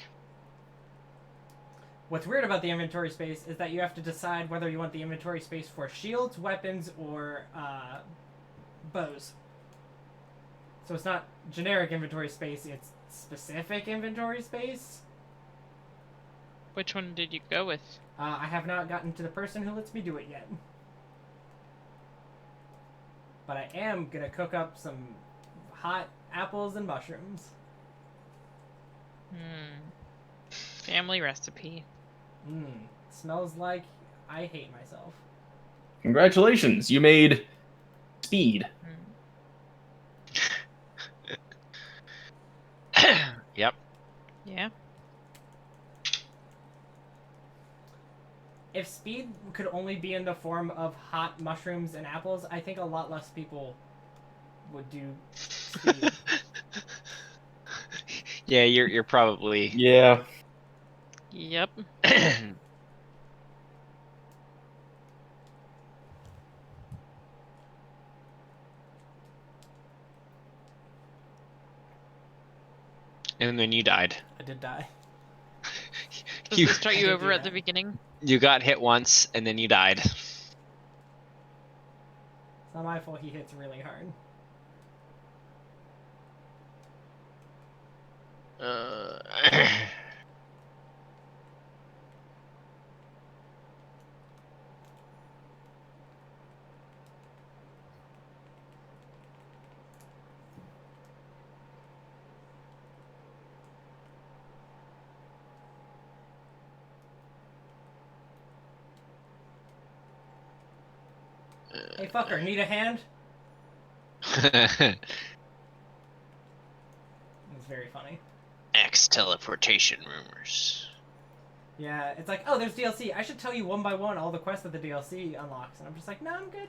What's weird about the inventory space is that you have to decide whether you want the inventory space for shields, weapons, or bows. So it's not generic inventory space, it's specific inventory space. Which one did you go with? I have not gotten to the person who lets me do it yet. But I am gonna cook up some hot apples and mushrooms. Family recipe. Smells like I hate myself. Congratulations, you made speed. Yep. Yeah. If speed could only be in the form of hot mushrooms and apples, I think a lot less people would do speed. Yeah, you're probably. Yeah. Yep. And then you died. I did die. Does You- it start I you did over do at the that. beginning? You got hit once, and then you died. It's not my fault he hits really hard. Hey fucker, need a hand? It's very funny. X teleportation rumors. Yeah, it's like, oh, there's DLC. I should tell you one by one all the quests that the DLC unlocks. And I'm just like, no, I'm good.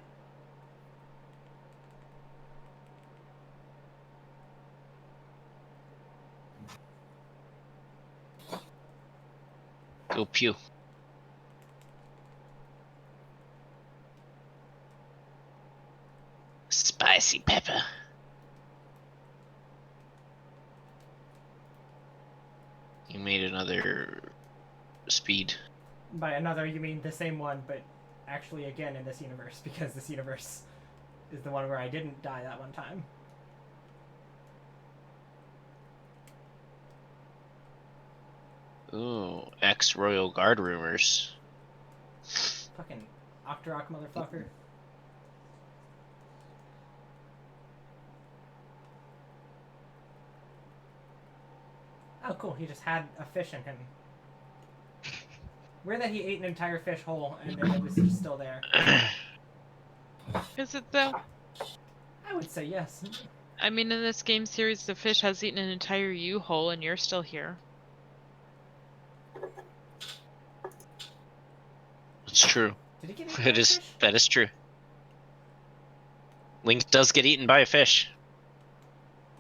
Go pew. Spicy pepper. You made another speed. By another, you mean the same one, but actually again in this universe, because this universe is the one where I didn't die that one time. Ooh, ex-Royal Guard rumors. Fucking Octorok motherfucker. Oh, cool. He just had a fish in him. Weird that he ate an entire fish whole and then it was just still there. Is it though? I would say yes. I mean, in this game series, the fish has eaten an entire U-hole, and you're still here. It's true. Did he get eaten by It a is. fish? That is true. Link does get eaten by a fish.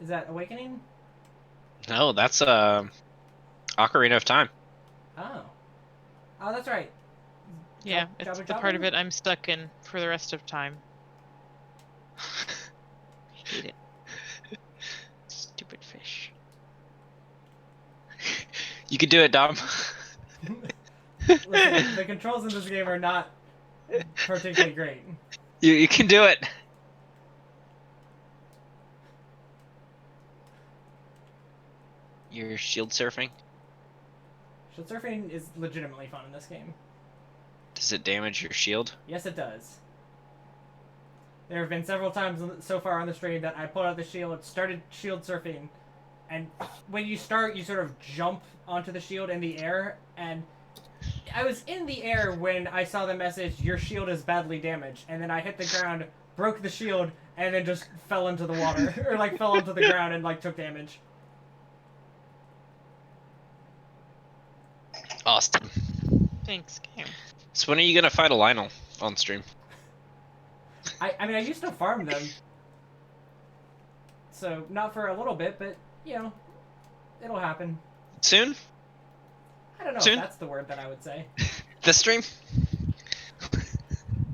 Is that Awakening? No, that's Ocarina of Time. Oh. Oh, that's right. Yeah, Jabba it's the part of Jabba? it I'm stuck in for the rest of time. Hate it. Stupid fish. You can do it, Dom. Listen, the controls in this game are not particularly great. You can do it. You're shield surfing. Shield surfing is legitimately fun in this game. Does it damage your shield? Yes, it does. There have been several times so far on the stream that I pulled out the shield, started shield surfing, and when you start, you sort of jump onto the shield in the air, and I was in the air when I saw the message, your shield is badly damaged, and then I hit the ground, broke the shield, and then just fell into the water, or like fell onto the ground and like took damage. Awesome. Thanks, game. So when are you gonna fight a Lionel on stream? I mean, I used to farm them. So, not for a little bit, but, you know, it'll happen. Soon? I don't know Soon? if that's the word that I would say. This stream?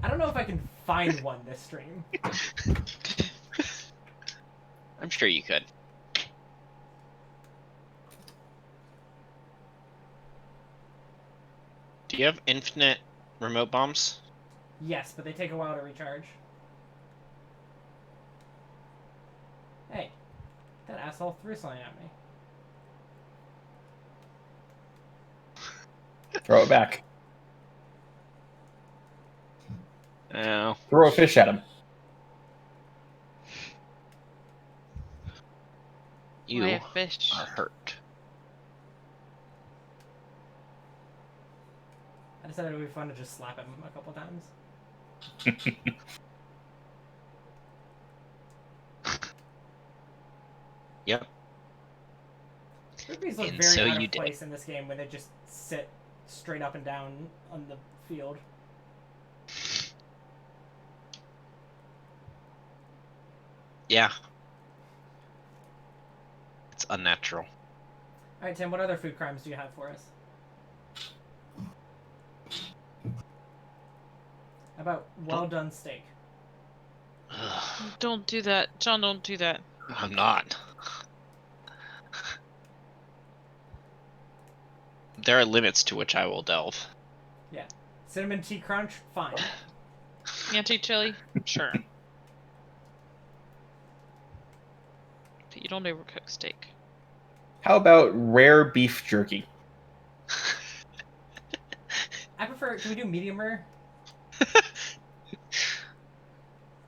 I don't know if I can find one this stream. I'm sure you could. Do you have infinite remote bombs? Yes, but they take a while to recharge. Hey, that asshole threw something at me. Throw it back. No. Throw a fish at him. You Why a fish? are hurt. I decided it would be fun to just slap him a couple times. Yep. Frisbees look And very so out you of did. place in this game when they just sit straight up and down on the field. Yeah. It's unnatural. Alright, Tim, what other food crimes do you have for us? How about well done steak? Don't do that. John, don't do that. I'm not. There are limits to which I will delve. Yeah. Cinnamon tea crunch? Fine. Anti-chili? Sure. But you don't overcook steak. How about rare beef jerky? I prefer, can we do medium rare?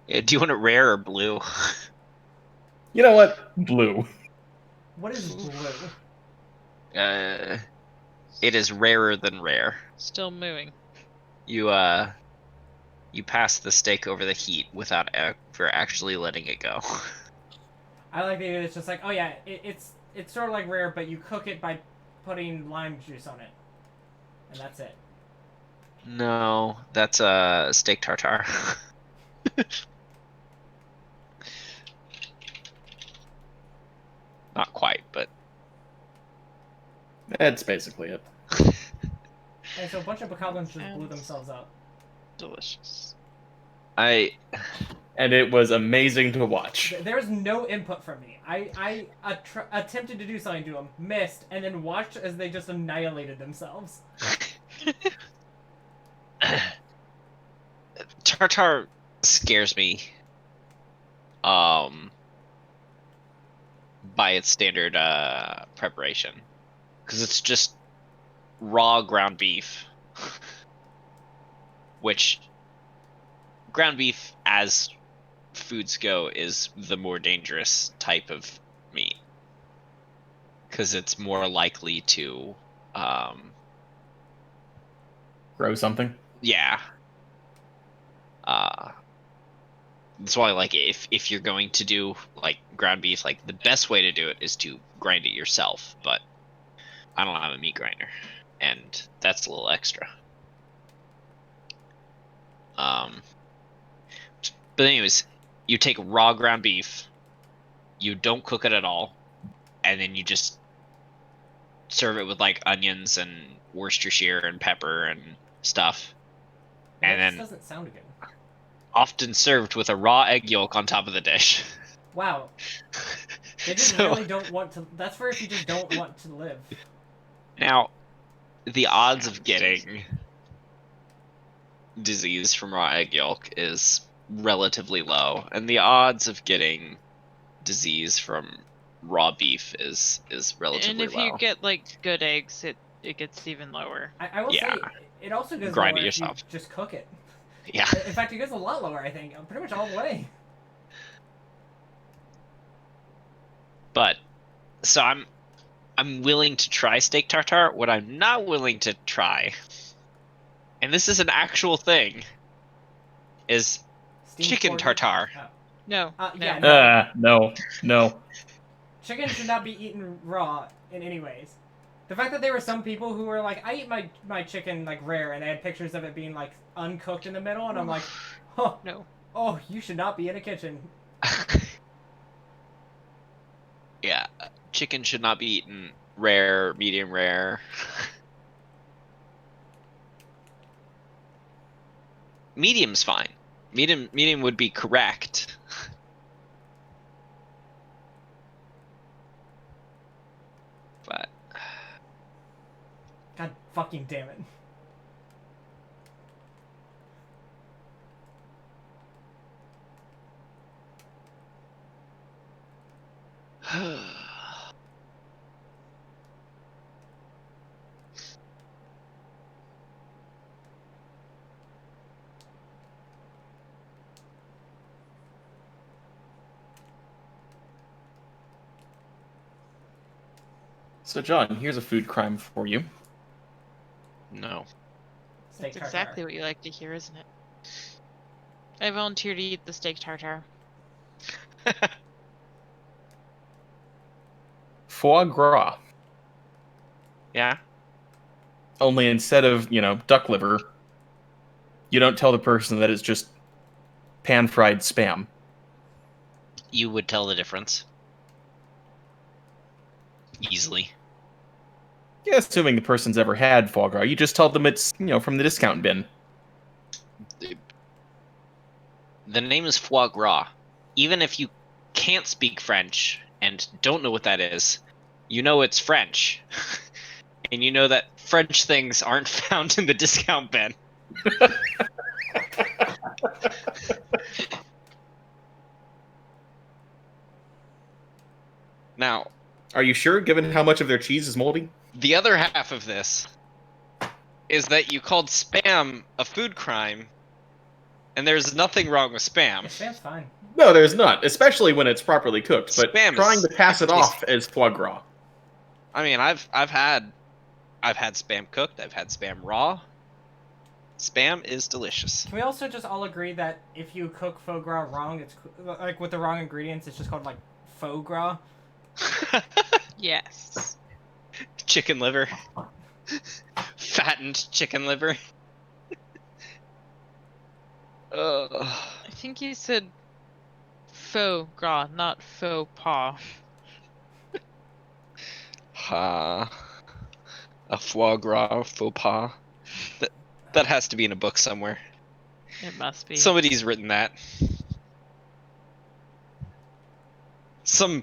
Yeah, do you want it rare or blue? You know what? Blue. What is blue? It is rarer than rare. Still mooing. You pass the steak over the heat without ever actually letting it go. I like the idea it's just like, oh yeah, it's sort of like rare, but you cook it by putting lime juice on it. And that's it. No, that's steak tartare. Not quite, but That's basically it. And so a bunch of bokoblins just blew Sounds- themselves up. Delicious. I And it was amazing to watch. There was no input from me. I attempted to do something to them, missed, and then watched as they just annihilated themselves. tartare scares me. By its standard preparation, because it's just raw ground beef, which ground beef as foods go is the more dangerous type of meat, because it's more likely to Grow something. yeah. That's why, like, if you're going to do like ground beef, like the best way to do it is to grind it yourself. But I don't have a meat grinder, and that's a little extra. But anyways, you take raw ground beef, you don't cook it at all, and then you just serve it with like onions and Worcestershire and pepper and stuff, and That then just doesn't sound good. often served with a raw egg yolk on top of the dish. Wow. They just So- really don't want to. That's for if you just don't want to live. Now, the odds of getting disease from raw egg yolk is relatively low, and the odds of getting disease from raw beef is And relatively if low. you get like good eggs, it gets even lower. I will Yeah. say, it also goes Grind it lower if you yourself. just cook it. Yeah. In fact, it goes a lot lower, I think. Pretty much all the way. But so I'm willing to try steak tartare. What I'm not willing to try, and this is an actual thing, is Steamed chicken pork- tartare. Oh. No. Yeah, no. no. No. Chicken should not be eaten raw in any ways. The fact that there were some people who were like, I eat my chicken like rare, and they had pictures of it being like uncooked in the middle, and I'm like, huh, No. oh, you should not be in a kitchen. Yeah, chicken should not be eaten rare, medium rare. Medium's fine. Medium would be correct. But God fucking damn it. So, John, here's a food crime for you. no. Steak That's tartare. exactly what you like to hear, isn't it? I volunteer to eat the steak tartare. Foie gras. Yeah. Only instead of, duck liver, you don't tell the person that it's just pan-fried spam. You would tell the difference. Easily. Yeah, assuming the person's ever had foie gras, you just tell them it's, from the discount bin. The name is foie gras. Even if you can't speak French and don't know what that is, you know it's French. And you know that French things aren't found in the discount bin. Now, Are you sure, given how much of their cheese is moldy? the other half of this is that you called spam a food crime, and there's nothing wrong with spam. Spam's fine. No, there's not, especially when it's properly cooked. But Spam is trying to pass it tasty. off as foie gras. I mean, I've had spam cooked. I've had spam raw. Spam is delicious. Can we also just all agree that if you cook foie gras wrong, it's like with the wrong ingredients, it's just called like faux gras? Yes. Chicken liver. Fattened chicken liver. I think you said faux gras, not faux pas. A foie gras faux pas. That has to be in a book somewhere. It must be. Somebody's written that. Some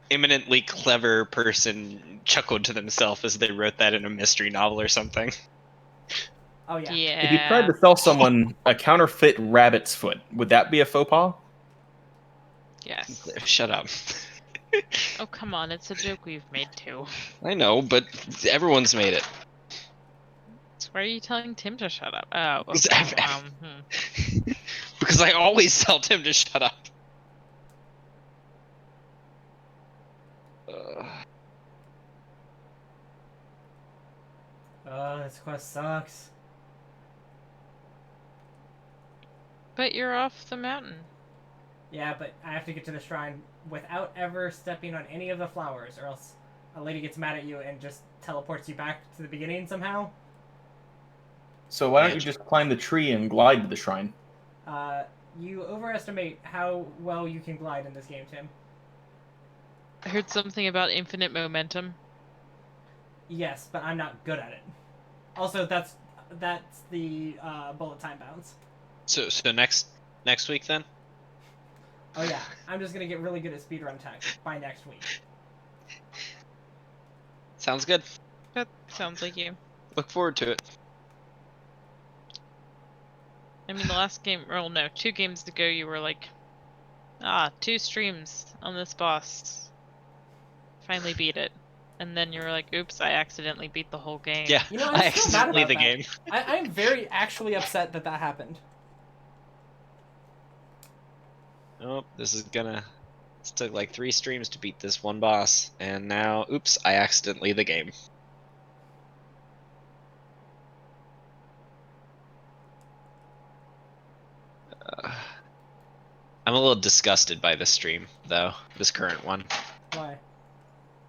eminently clever person chuckled to themselves as they wrote that in a mystery novel or something. Oh yeah. Yeah. If you tried to sell someone a counterfeit rabbit's foot, would that be a faux pas? Yes. Shut up. Oh, come on. It's a joke we've made too. I know, but everyone's made it. So why are you telling Tim to shut up? Oh, Because okay. because I always tell Tim to shut up. Oh, this quest sucks. But you're off the mountain. Yeah, but I have to get to the shrine without ever stepping on any of the flowers, or else a lady gets mad at you and just teleports you back to the beginning somehow. So why don't you just climb the tree and glide to the shrine? You overestimate how well you can glide in this game, Tim. I heard something about infinite momentum. Yes, but I'm not good at it. Also, that's the bullet time bounce. So next week then? Oh yeah, I'm just gonna get really good at speedrun tech by next week. Sounds good. That sounds like you. Look forward to it. I mean, the last game, well, no, 2 games ago, you were like, 2 streams on this boss. Finally beat it. And then you were like, oops, I accidentally beat the whole game. Yeah, You know, I'm I still mad accidentally about the that. game. I'm very actually upset that happened. Oh, this is gonna... It took like 3 streams to beat this one boss, and now, oops, I accidentally the game. I'm a little disgusted by this stream, though, this current one. Why?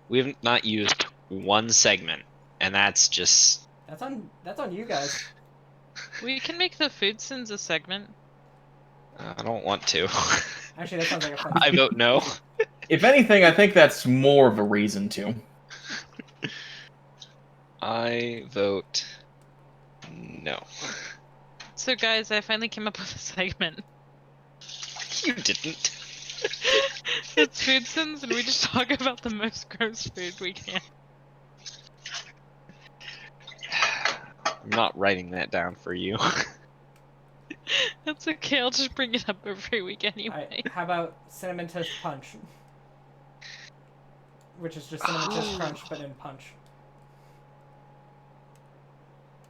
We have not used one segment, and that's just That's on you guys. We can make the food sins a segment. I don't want to. Actually, that sounds like a fun. I vote no. If anything, I think that's more of a reason to. I vote no. So guys, I finally came up with a segment. You didn't. It's food sins, and we just talk about the most gross food we can. I'm not writing that down for you. That's okay. I'll just bring it up every week anyway. Alright, how about cinnamon toast punch? Which is just cinnamon toast crunch, but in punch.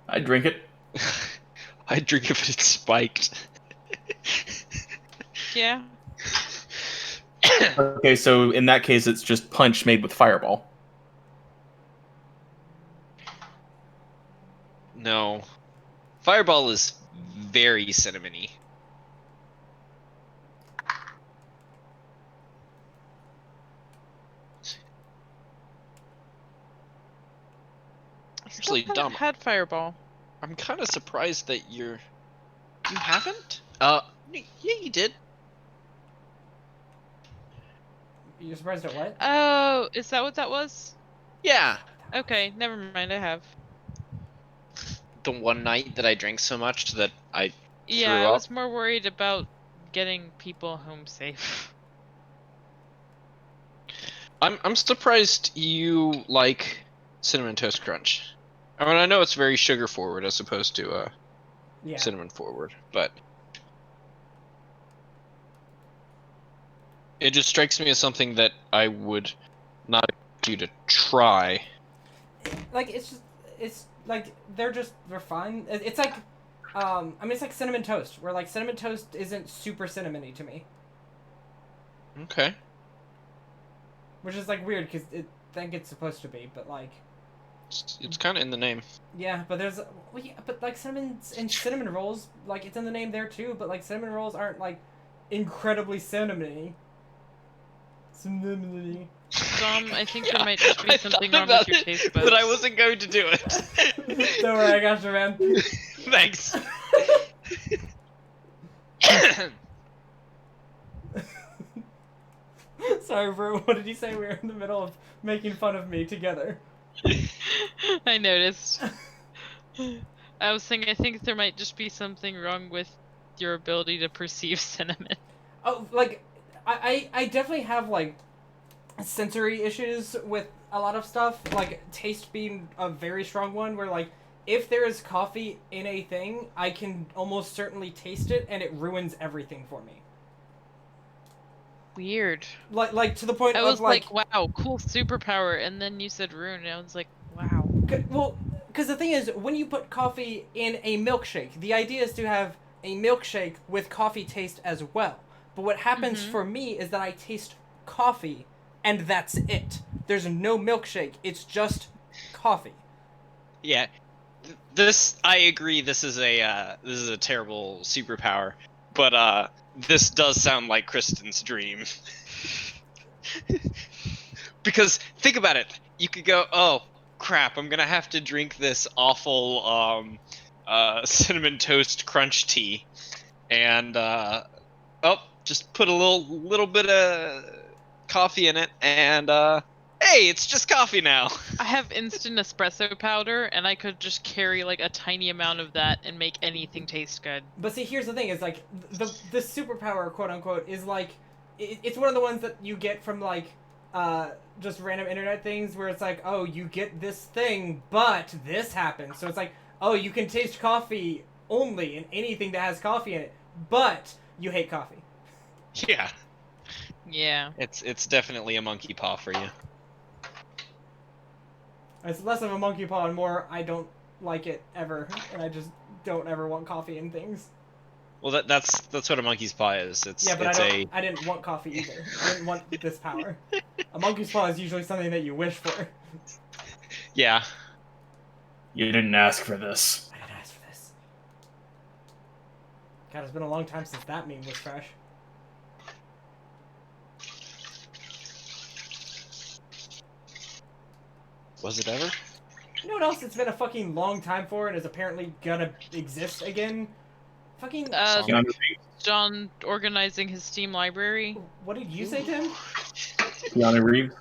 I drink it. I drink if it's spiked. Yeah. Okay, so in that case, it's just punch made with Fireball. No. Fireball is very cinnamony. Actually, Still dumb. haven't had Fireball. I'm kind of surprised that you haven't? Yeah, you did. You surprised at what? Oh, is that what that was? Yeah. Okay, never mind. I have. The one night that I drank so much that I Yeah, threw I up. was more worried about getting people home safe. I'm surprised you like cinnamon toast crunch. I mean, I know it's very sugar forward as opposed to Yeah. cinnamon forward, but it just strikes me as something that I would not expect you to try. Like it's like they're fine. It's like I mean it's like cinnamon toast, where like cinnamon toast isn't super cinnamony to me, Okay. which is like weird because it think it's supposed to be, but like It's kind of in the name. yeah, but there's well, yeah, but like cinnamon rolls, like it's in the name there too, but like cinnamon rolls aren't like incredibly cinnamony. Cinnamony. I think there might just be I something thought wrong about with your it, taste buds. but I wasn't going to do it. Don't worry, I got you, man. Thanks. Sorry, bro. What did you say? We were in the middle of making fun of me together. I noticed. I was saying I think there might just be something wrong with your ability to perceive cinnamon. Oh, like, I definitely have, like, sensory issues with a lot of stuff. Like, taste being a very strong one, where, like, if there is coffee in a thing, I can almost certainly taste it, and it ruins everything for me. Weird. Like to the point I of, was like, wow, cool superpower, and then you said rune, and I was like, wow. Well, because the thing is, when you put coffee in a milkshake, the idea is to have a milkshake with coffee taste as well. But what happens for me is that I taste coffee, and that's it. There's no milkshake. It's just coffee. Yeah, this I agree. This is a terrible superpower, but this does sound like Kristen's dream. Because think about it, you could go, oh crap, I'm gonna have to drink this awful cinnamon toast crunch tea, and just put a little bit of coffee in it, and hey, it's just coffee now. I have instant espresso powder, and I could just carry like a tiny amount of that and make anything taste good. But see, here's the thing: is like the superpower, quote unquote, is like it's one of the ones that you get from like just random internet things where it's like, oh, you get this thing, but this happens. So it's like, oh, you can taste coffee only in anything that has coffee in it, but you hate coffee. Yeah, Yeah. it's definitely a monkey paw for you. It's less of a monkey paw and more I don't like it ever, and I just don't ever want coffee in things. Well, that's what a monkey's paw is. Yeah, but it's I didn't want coffee either. I didn't want this power. A monkey's paw is usually something that you wish for. Yeah. You didn't ask for this. I didn't ask for this. God, it's been a long time since that meme was fresh. Was it ever? You know what else it's been a fucking long time for and is apparently gonna exist again? Fucking... Keanu Reeves. John organizing his Steam library. What did you say, Tim? Keanu Reeves.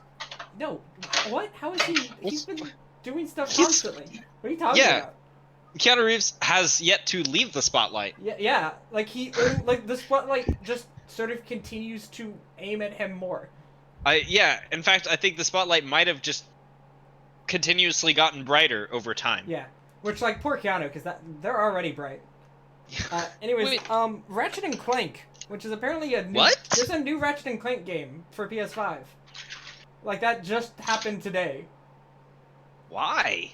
No. What? How is he... He's been doing stuff He's- constantly. What are you talking Yeah. about? Keanu Reeves has yet to leave the spotlight. Yeah. Like, like, the spotlight just sort of continues to aim at him more. In fact, I think the spotlight might have just continuously gotten brighter over time. Yeah. Which, like, poor Keanu, because they're already bright. Anyways, Wait. Ratchet and Clank, which is apparently a new... What? There's a new Ratchet and Clank game for PS5. Like, that just happened today. Why?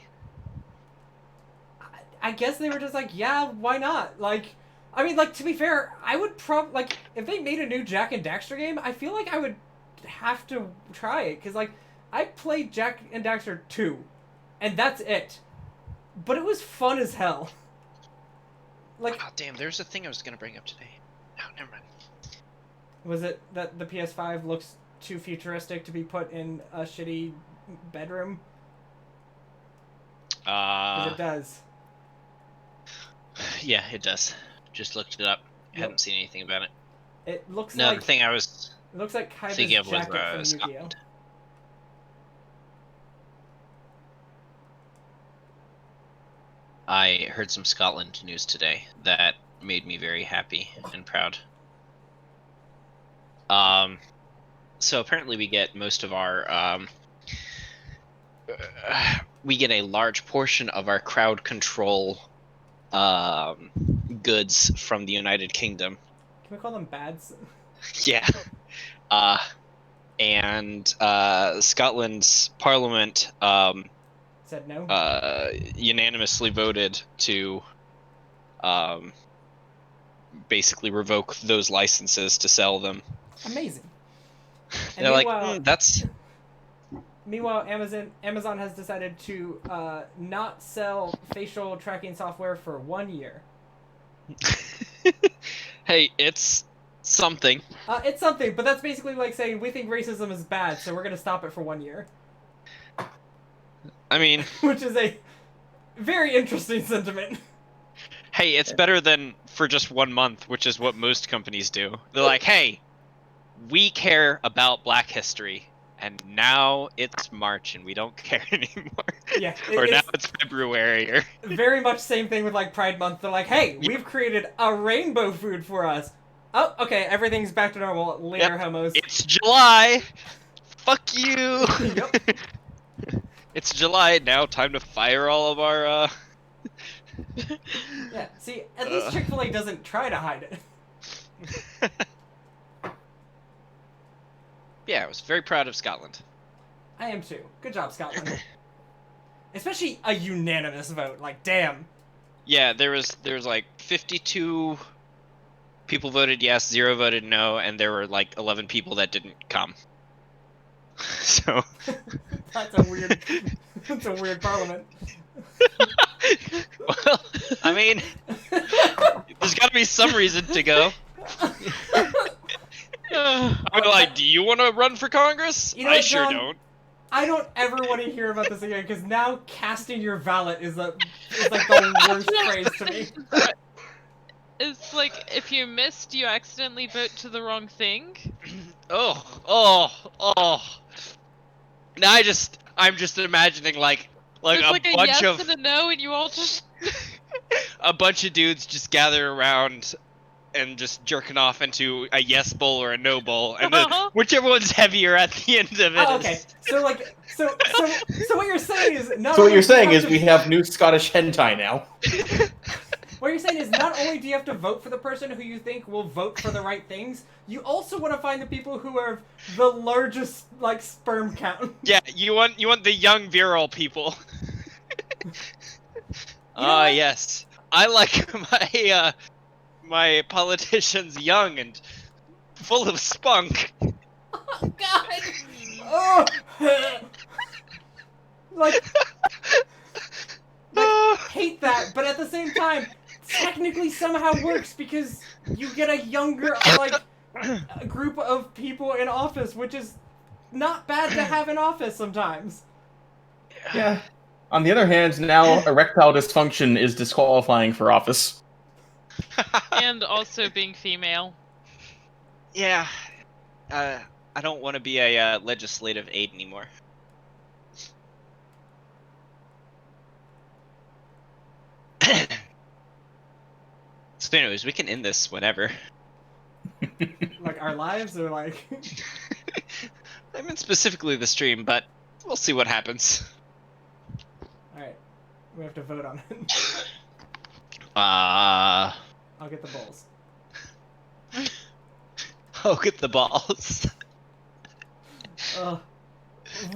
I guess they were just like, yeah, why not? Like, I mean, like, to be fair, I would like, if they made a new Jak and Daxter game, I feel like I would have to try it, because, like, I played Jak and Daxter 2, and that's it. But it was fun as hell. Like, Oh, damn, there's a thing I was gonna bring up today. No, never mind. was it that the PS5 looks too futuristic to be put in a shitty bedroom? Because it does. Yeah, it does. Just looked it up. Yep. Hadn't seen anything about it. It looks No, like... the thing I was It looks like Kaiba's thinking of was jacket from Yu-Gi-Oh! Scotland. I heard some Scotland news today that made me very happy and proud. So apparently we get most of our, we get a large portion of our crowd control, goods from the United Kingdom. Can we call them bads? Yeah. And Scotland's parliament, Said no? unanimously voted to basically revoke those licenses to sell them. Amazing. And They're like, meanwhile, that's meanwhile, Amazon has decided to not sell facial tracking software for 1 year. hey, it's something. It's something, but that's basically like saying we think racism is bad, so we're gonna stop it for 1 year. I mean, Which is a very interesting sentiment. hey, it's better than for just 1 month, which is what most companies do. They're like, hey, we care about Black history, and now it's March and we don't care anymore. Yeah, Or now it's it's February. Or very much same thing with like Pride Month. They're like, hey, we've created a rainbow food for us. Oh, okay, everything's back to normal. Later, Yep. homos. It's July. Fuck you. Yep. It's July now. Time to fire all of our. Yeah, see, at least Chick-fil-A doesn't try to hide it. Yeah, I was very proud of Scotland. I am too. Good job, Scotland. Especially a unanimous vote. Like, damn. Yeah, there was like 52 people voted yes, 0 voted no, and there were like 11 people that didn't come. So That's a weird parliament. well, I mean, there's got to be some reason to go. I'm like, do you want to run for Congress? You know I what, sure John? don't. I don't ever want to hear about this again, because now casting your ballot is like the worst phrase to me. It's like if you missed, you accidentally vote to the wrong thing. Oh. Now I'm just imagining like There's a like a bunch yes of and a no, and you all just. a bunch of dudes just gather around and just jerking off into a yes bowl or a no bowl, and then whichever one's heavier at the end of it. Oh, okay. So like, so what you're saying is not. So what only you're do you saying have is to- we have new Scottish hentai now. What you're saying is not only do you have to vote for the person who you think will vote for the right things, you also want to find the people who have the largest like sperm count. Yeah, you want the young virile people. what? Yes. I like my politicians young and full of spunk. Oh God! Oh, like hate that, but at the same time, technically somehow works because you get a younger like a group of people in office, which is not bad to have in office sometimes. Yeah. On the other hand, now erectile dysfunction is disqualifying for office. And also being female. Yeah. I don't want to be a legislative aide anymore. So anyways, we can end this whenever. Like our lives are like. I meant specifically the stream, but we'll see what happens. Alright. We have to vote on it. I'll I'll get the bowls. get the balls. Ugh.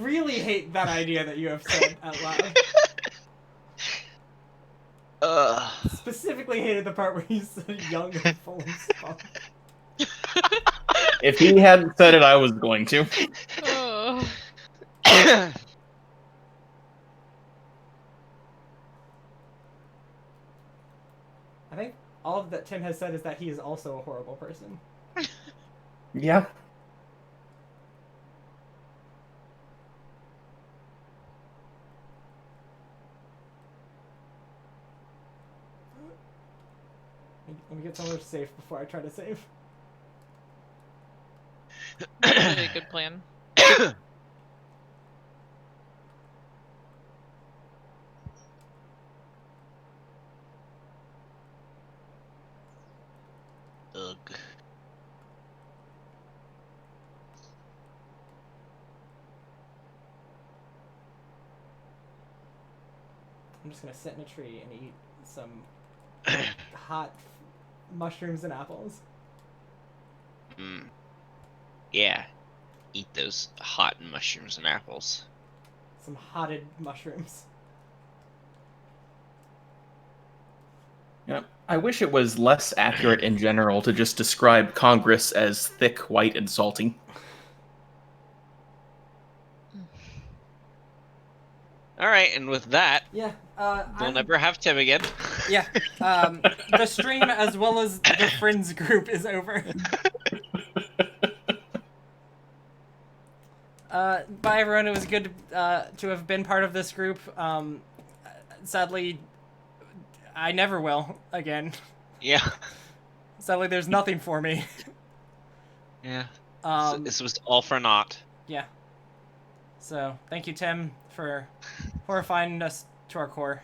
Really hate that idea that you have said out loud. Specifically hated the part where you said young and full of spunk. If he hadn't said it, I was going to. Oh. I think all that Tim has said is that he is also a horrible person. Yeah. Let me get somewhere safe before I try to save. Really a good plan. Ugh. I'm just gonna sit in a tree and eat some hot mushrooms and apples. Yeah. Eat those hot mushrooms and apples. Some hotted mushrooms. Yeah. I wish it was less accurate in general to just describe Congress as thick, white, and salty. Alright, and with that, Yeah, we'll never have Tim again. Yeah, the stream as well as the friends group is over. Bye everyone, it was good to have been part of this group. Sadly, I never will again. Yeah. Sadly, there's nothing for me. Yeah. So this was all for naught. Yeah. So, thank you, Tim, for horrifying us to our core.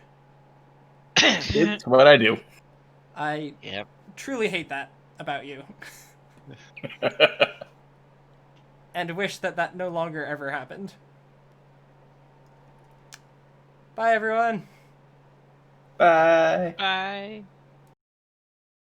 It's what I do. I Yep. truly hate that about you. And wish that that no longer ever happened. Bye, everyone. Bye. Bye.